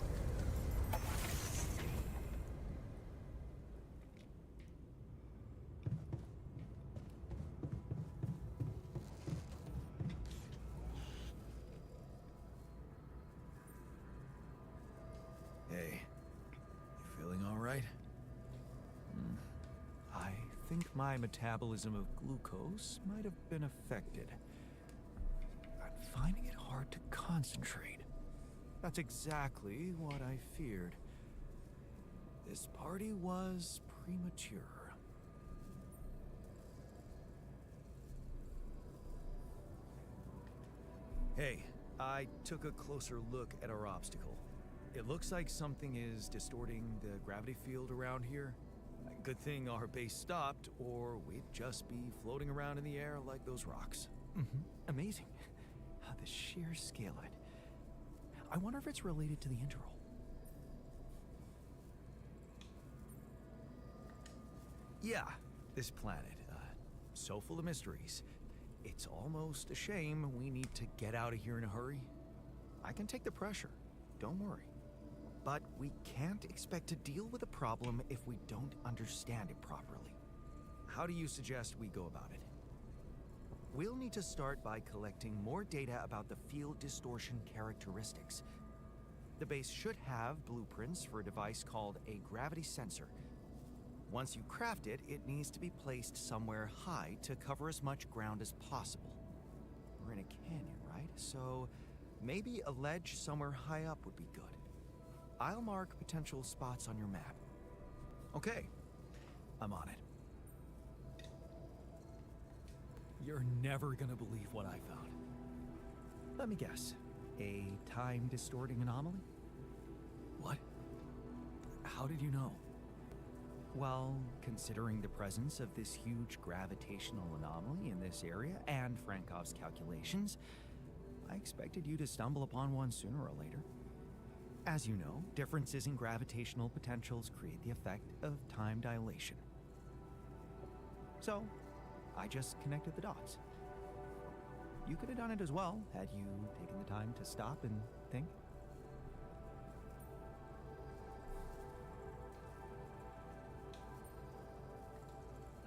Hey, you feeling all right? I think my metabolism of glucose might have been affected. I'm finding it hard to concentrate. That's exactly what I feared. This party was premature. Hey, I took a closer look at our obstacle. It looks like something is distorting the gravity field around here. Good thing our base stopped, or we'd just be floating around in the air like those rocks. Amazing. The sheer scale of it. I wonder if it's related to the interval. Yeah, this planet, so full of mysteries. It's almost a shame we need to get out of here in a hurry. I can take the pressure, don't worry. But we can't expect to deal with a problem if we don't understand it properly. How do you suggest we go about it? We'll need to start by collecting more data about the field distortion characteristics. The base should have blueprints for a device called a gravity sensor. Once you craft it, it needs to be placed somewhere high to cover as much ground as possible. We're in a canyon, right? So maybe a ledge somewhere high up would be good. I'll mark potential spots on your map. Okay, I'm on it. You're never gonna believe what I found. Let me guess. A time-distorting anomaly? What? How did you know? Well, considering the presence of this huge gravitational anomaly in this area and Frankov's calculations, I expected you to stumble upon one sooner or later. As you know, differences in gravitational potentials create the effect of time dilation. So, I just connected the dots. You could have done it as well, had you taken the time to stop and think.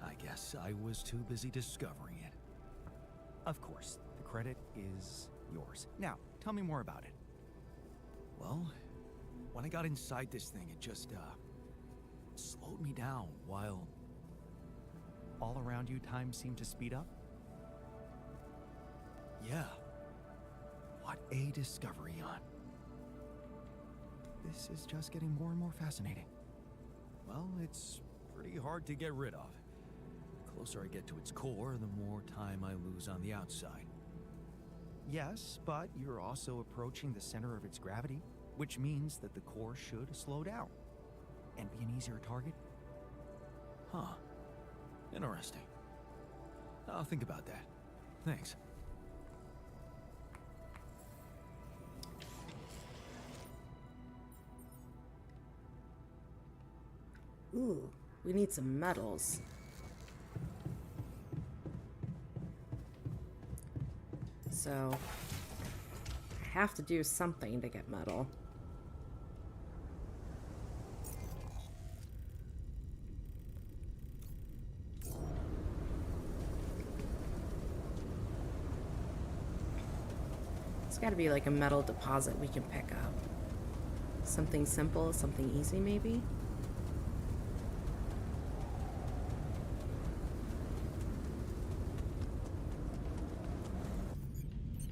I guess I was too busy discovering it. Of course, the credit is yours. Now, tell me more about it. Well, when I got inside this thing, it just, slowed me down while all around you time seemed to speed up. Yeah. What a discovery, Jan. This is just getting more and more fascinating. Well, it's pretty hard to get rid of. The closer I get to its core, the more time I lose on the outside. Yes, but you're also approaching the center of its gravity, which means that the core should slow down and be an easier target. Huh. Interesting. I'll think about that. Thanks. Ooh, we need some metals. So, I have to do something to get metal. It's got to be like a metal deposit we can pick up. Something simple, something easy maybe?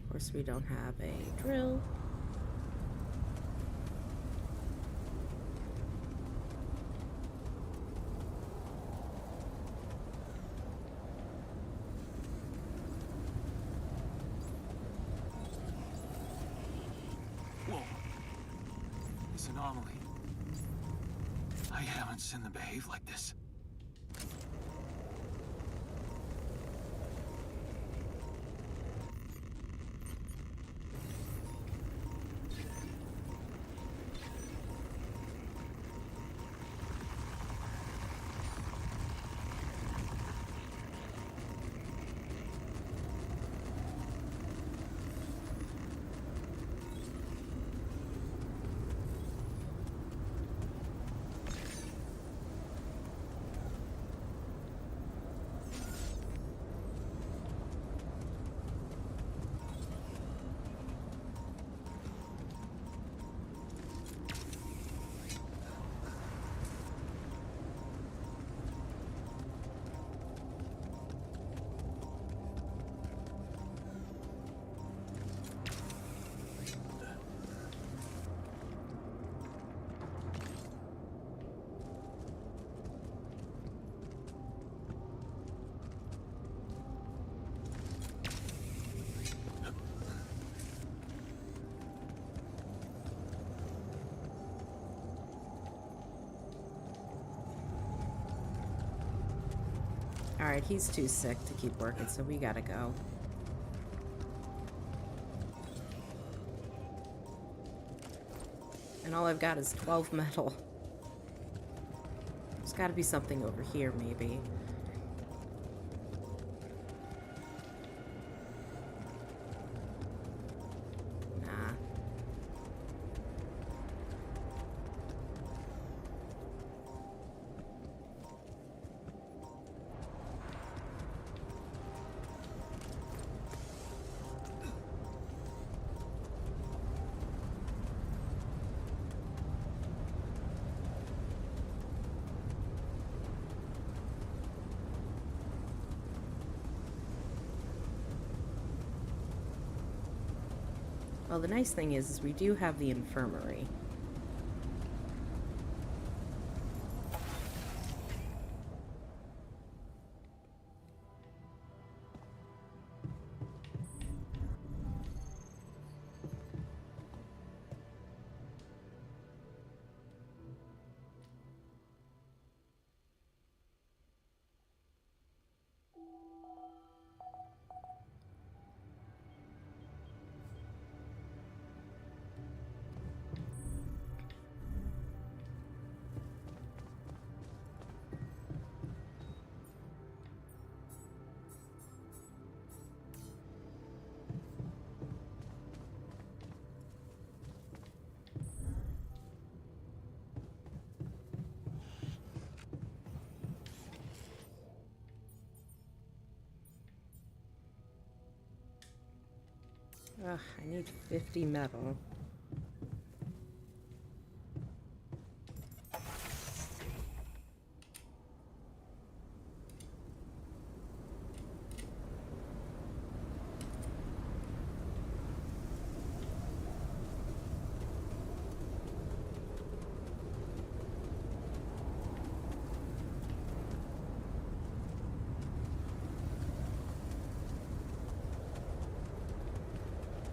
Of course, we don't have a drill. Whoa. This anomaly. I haven't seen them behave like this. Alright, he's too sick to keep working, so we gotta go. And all I've got is 12 metal. There's gotta be something over here, maybe. Nah. Well, the nice thing is we do have the infirmary. Ugh, I need 50 metal.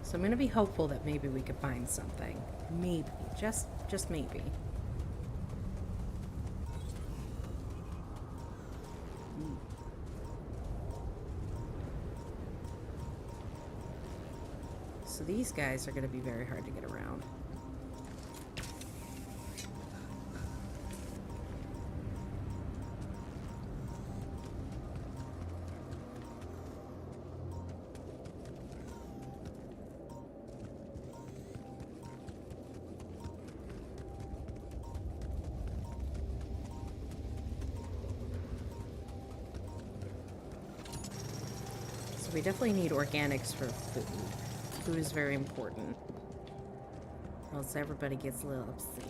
So I'm gonna be hopeful that maybe we could find something. Maybe. Just maybe. So these guys are gonna be very hard to get around. So we definitely need organics for food. Food is very important. Or else everybody gets a little upset.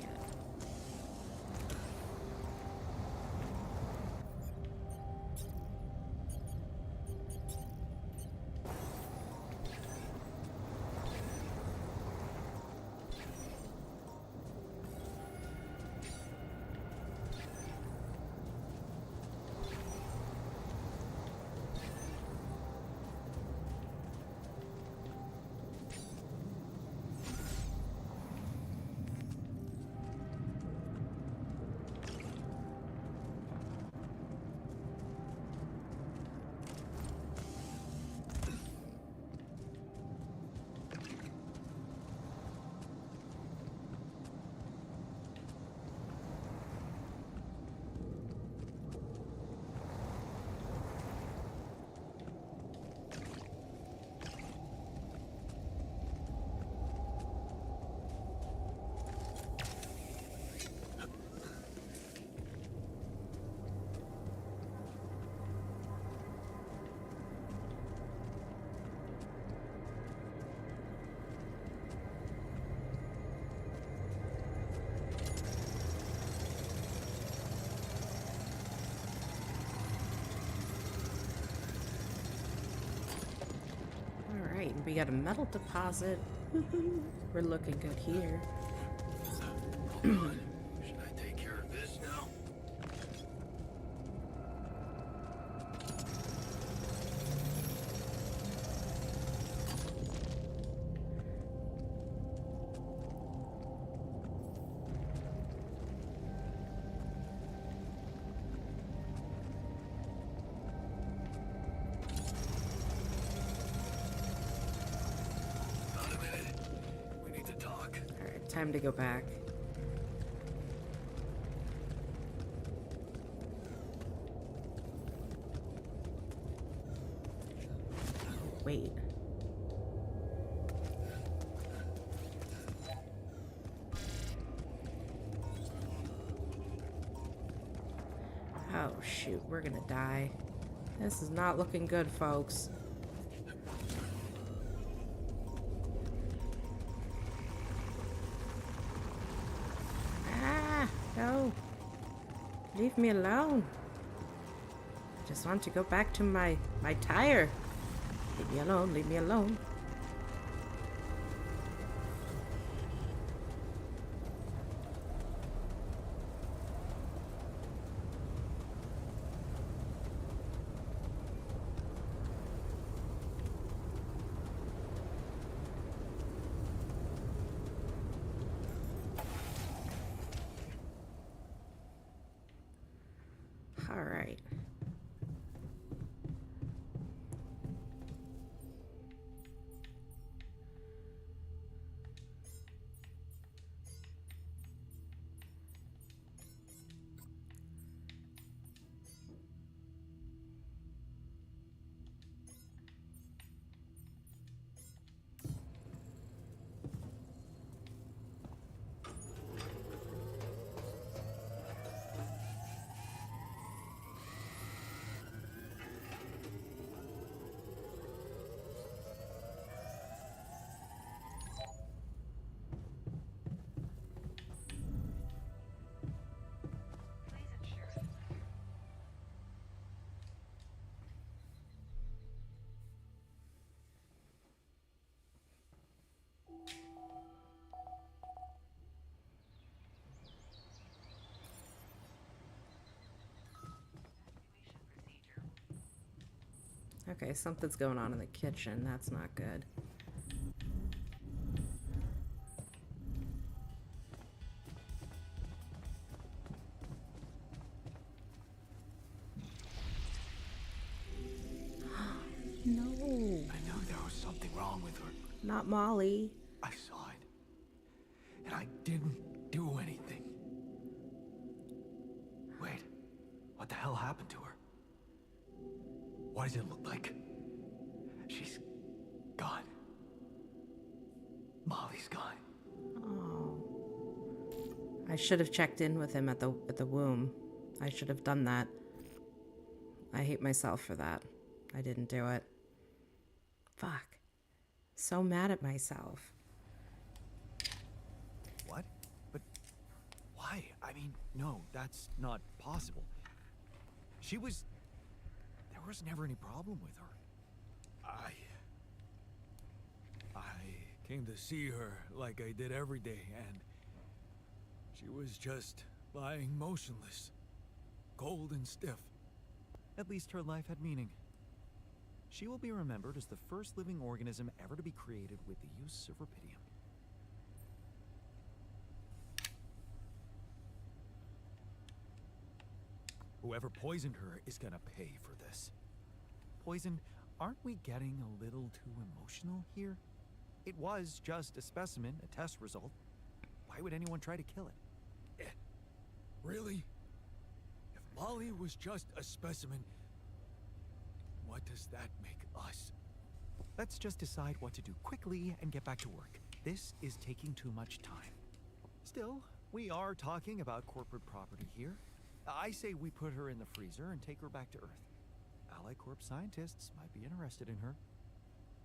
Alright, we got a metal deposit. We're looking good here. Should I take care of this now? Not a minute. We need to talk. Alright, time to go back. Wait. Oh shoot, we're gonna die. This is not looking good, folks. Ah, no. Leave me alone. I just want to go back to my tire. Leave me alone, leave me alone. All right. Okay, something's going on in the kitchen. That's not good. No, I knew there was something wrong with her. not Molly. I saw it. And I didn't do anything. Wait, what the hell happened to her? What does it look like? She's gone. Molly's gone. Oh. I should have checked in with him at the womb. I should have done that. I hate myself for that. I didn't do it. Fuck. So mad at myself. What? But why? I mean, no, that's not possible. There was never any problem with her. I came to see her like I did every day, and she was just lying motionless, cold and stiff. At least her life had meaning. She will be remembered as the first living organism ever to be created with the use of rubidium. Whoever poisoned her is gonna pay for this. Poison, aren't we getting a little too emotional here? It was just a specimen, a test result. Why would anyone try to kill it? Really? If Molly was just a specimen, what does that make us? Let's just decide what to do quickly and get back to work. This is taking too much time. Still, we are talking about corporate property here. I say we put her in the freezer and take her back to Earth. Ally Corp scientists might be interested in her.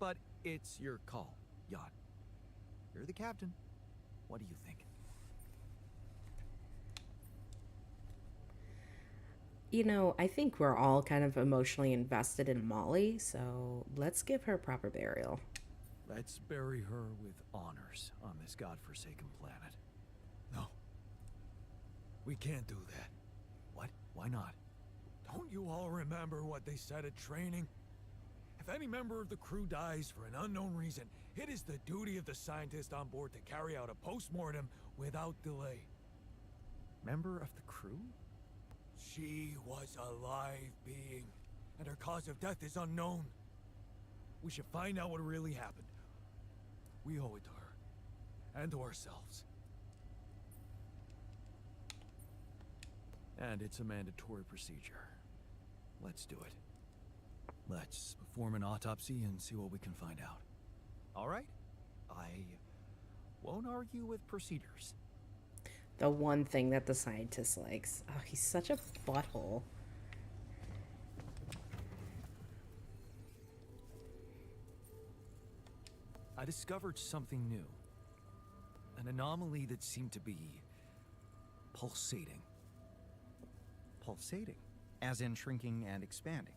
But it's your call, Yacht. You're the captain. What do you think? You know, I think we're all kind of emotionally invested in Molly, so let's give her proper burial. Let's bury her with honors on this godforsaken planet. No. We can't do that. What? Why not? Don't you all remember what they said at training? If any member of the crew dies for an unknown reason, it is the duty of the scientist on board to carry out a post-mortem without delay. Member of the crew? She was a live being, and her cause of death is unknown. We should find out what really happened. We owe it to her, and to ourselves. And it's a mandatory procedure. Let's do it. Let's perform an autopsy and see what we can find out. All right? I won't argue with procedures. The one thing that the scientist likes. Oh, he's such a butthole. I discovered something new. An anomaly that seemed to be pulsating. Pulsating, as in shrinking and expanding.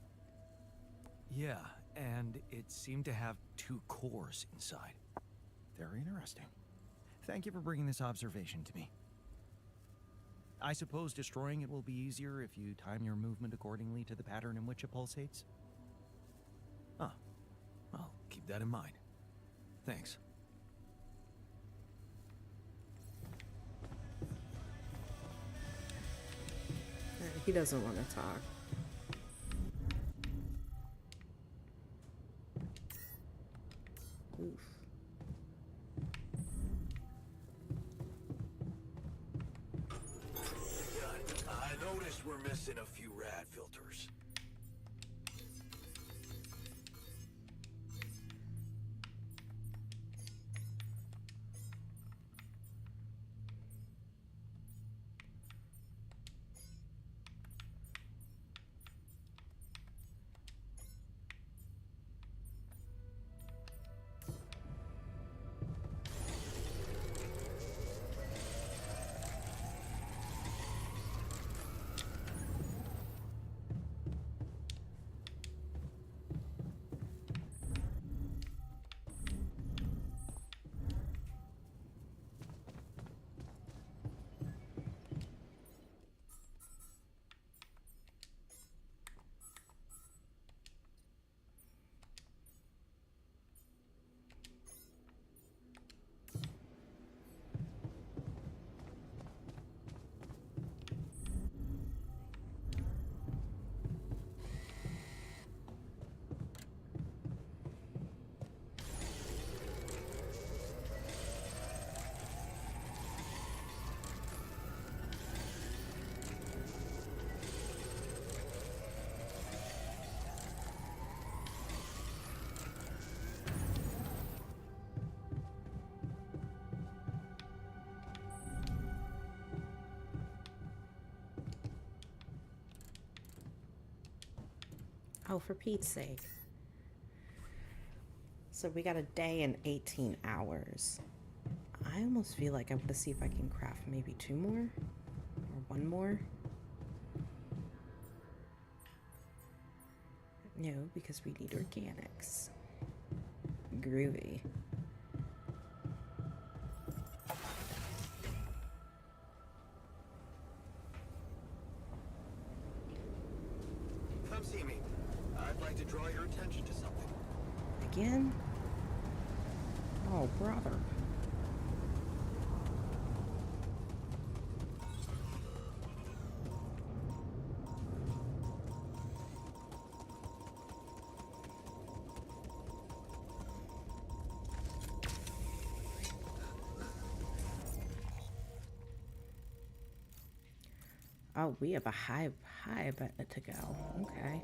Yeah, and it seemed to have two cores inside. Very interesting. Thank you for bringing this observation to me. I suppose destroying it will be easier if you time your movement accordingly to the pattern in which it pulsates? Ah, I'll keep that in mind. Thanks. He doesn't want to talk. Oof. I noticed we're missing a few rad filters. Oh, for Pete's sake. So we got a day and 18 hours. I almost feel like I want to see if I can craft maybe 2 more or 1 more. No, because we need organics. Groovy. Come see me. I'd like to draw your attention to something. Again? Oh, brother. Oh, we have a hive to go. Okay.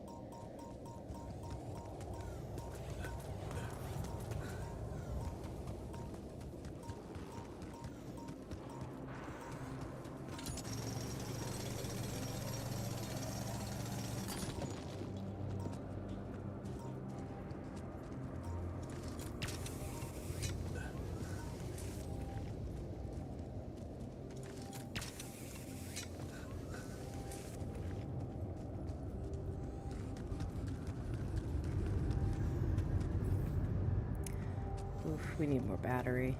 Oof, we need more battery.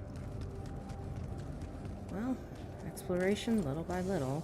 Well, exploration little by little.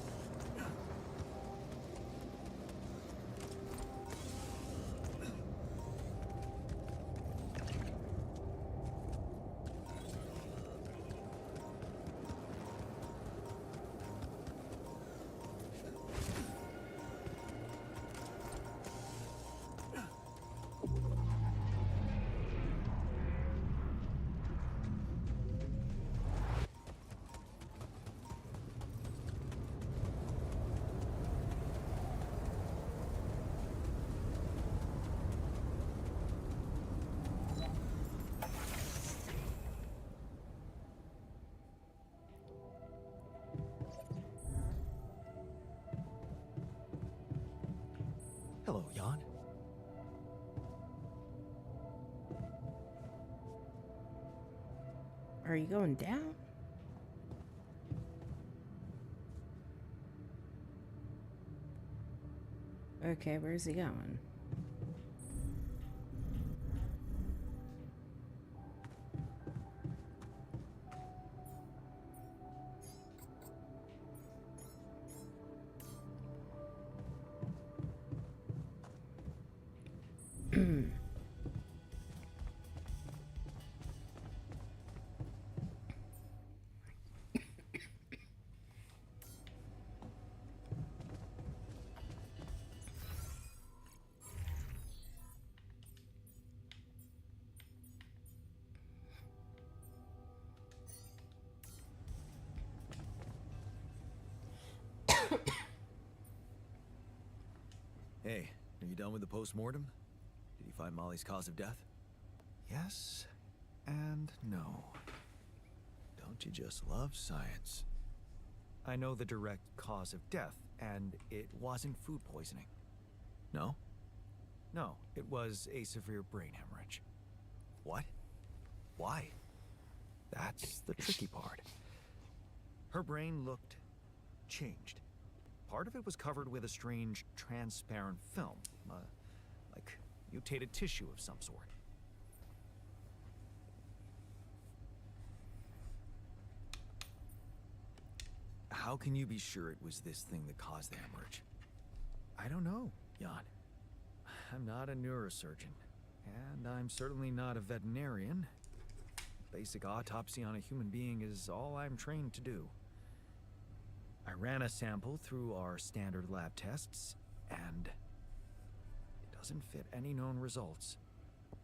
Hello, Jan. Are you going down? Okay, where's he going? Hey, are you done with the post-mortem? Did you find Molly's cause of death? Yes and no. Don't you just love science? I know the direct cause of death, and it wasn't food poisoning. No? No, it was a severe brain hemorrhage. What? Why? That's the tricky part. Her brain looked changed. Part of it was covered with a strange, transparent film, like mutated tissue of some sort. How can you be sure it was this thing that caused the hemorrhage? I don't know, Jan. I'm not a neurosurgeon, and I'm certainly not a veterinarian. Basic autopsy on a human being is all I'm trained to do. I ran a sample through our standard lab tests, and it doesn't fit any known results.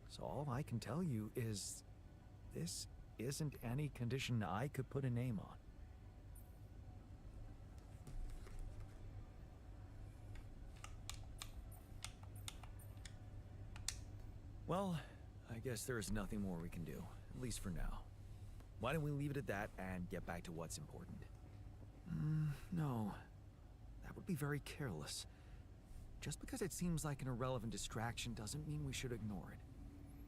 So all I can tell you is this isn't any condition I could put a name on. Well, I guess there's nothing more we can do, at least for now. Why don't we leave it at that and get back to what's important? No. That would be very careless. just because it seems like an irrelevant distraction doesn't mean we should ignore it.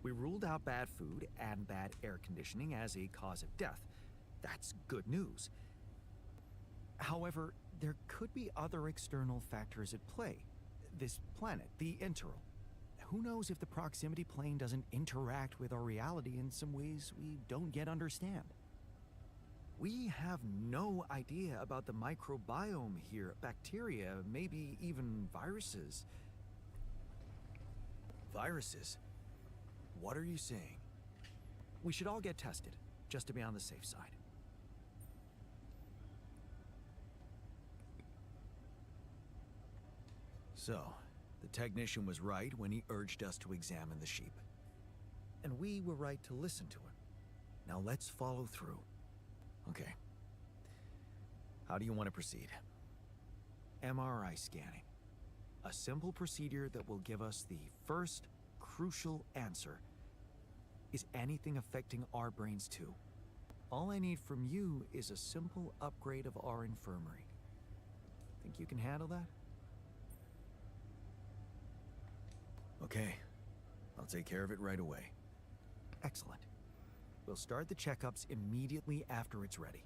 We ruled out bad food and bad air conditioning as a cause of death. That's good news. However, there could be other external factors at play. This planet, the Interral. Who knows if the proximity plane doesn't interact with our reality in some ways we don't yet understand? We have no idea about the microbiome here, bacteria, maybe even viruses. Viruses? What are you saying? We should all get tested, just to be on the safe side. So, the technician was right when he urged us to examine the sheep. And we were right to listen to him. Now let's follow through. Okay. How do you want to proceed? MRI scanning. A simple procedure that will give us the first crucial answer. Is anything affecting our brains too? All I need from you is a simple upgrade of our infirmary. Think you can handle that? Okay. I'll take care of it right away. Excellent. We'll start the checkups immediately after it's ready.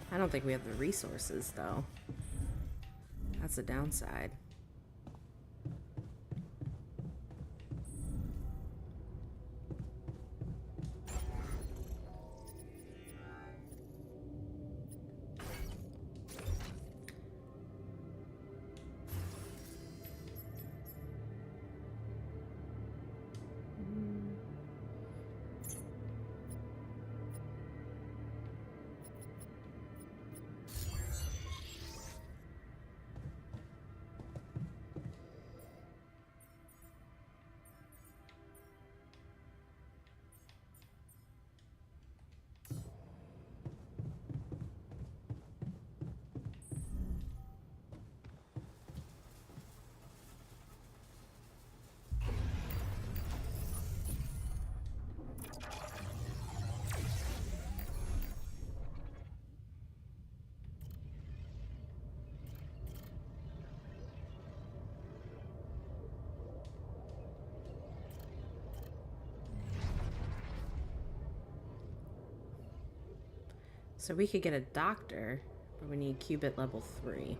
I don't think we have the resources, though. That's the downside. So we could get a doctor, but we need qubit level 3.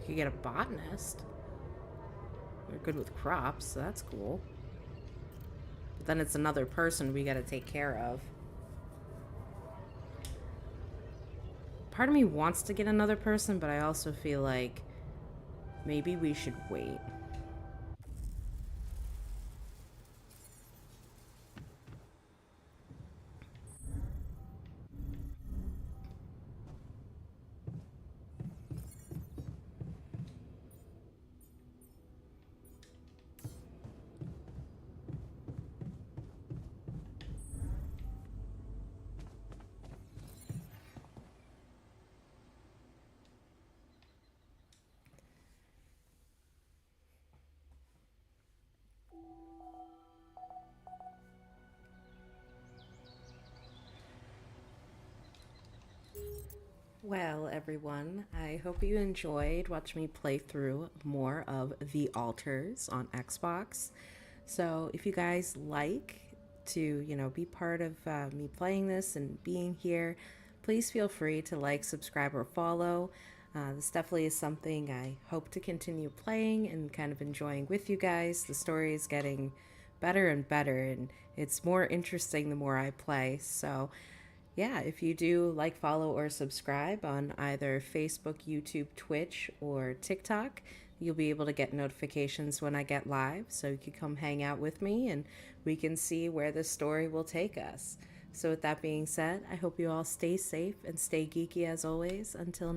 You get a botanist. They're good with crops, so that's cool. But then it's another person we gotta take care of. Part of me wants to get another person, but I also feel like maybe we should wait. Well, everyone, I hope you enjoyed watching me play through more of The Alters on Xbox. So if you guys like to, be part of me playing this and being here, please feel free to like, subscribe, or follow. This definitely is something I hope to continue playing and kind of enjoying with you guys. The story is getting better and better, and it's more interesting the more I play. So yeah, if you do like, follow, or subscribe on either Facebook, YouTube, Twitch, or TikTok, you'll be able to get notifications when I get live, so you can come hang out with me and we can see where this story will take us. So with that being said, I hope you all stay safe and stay geeky as always. Until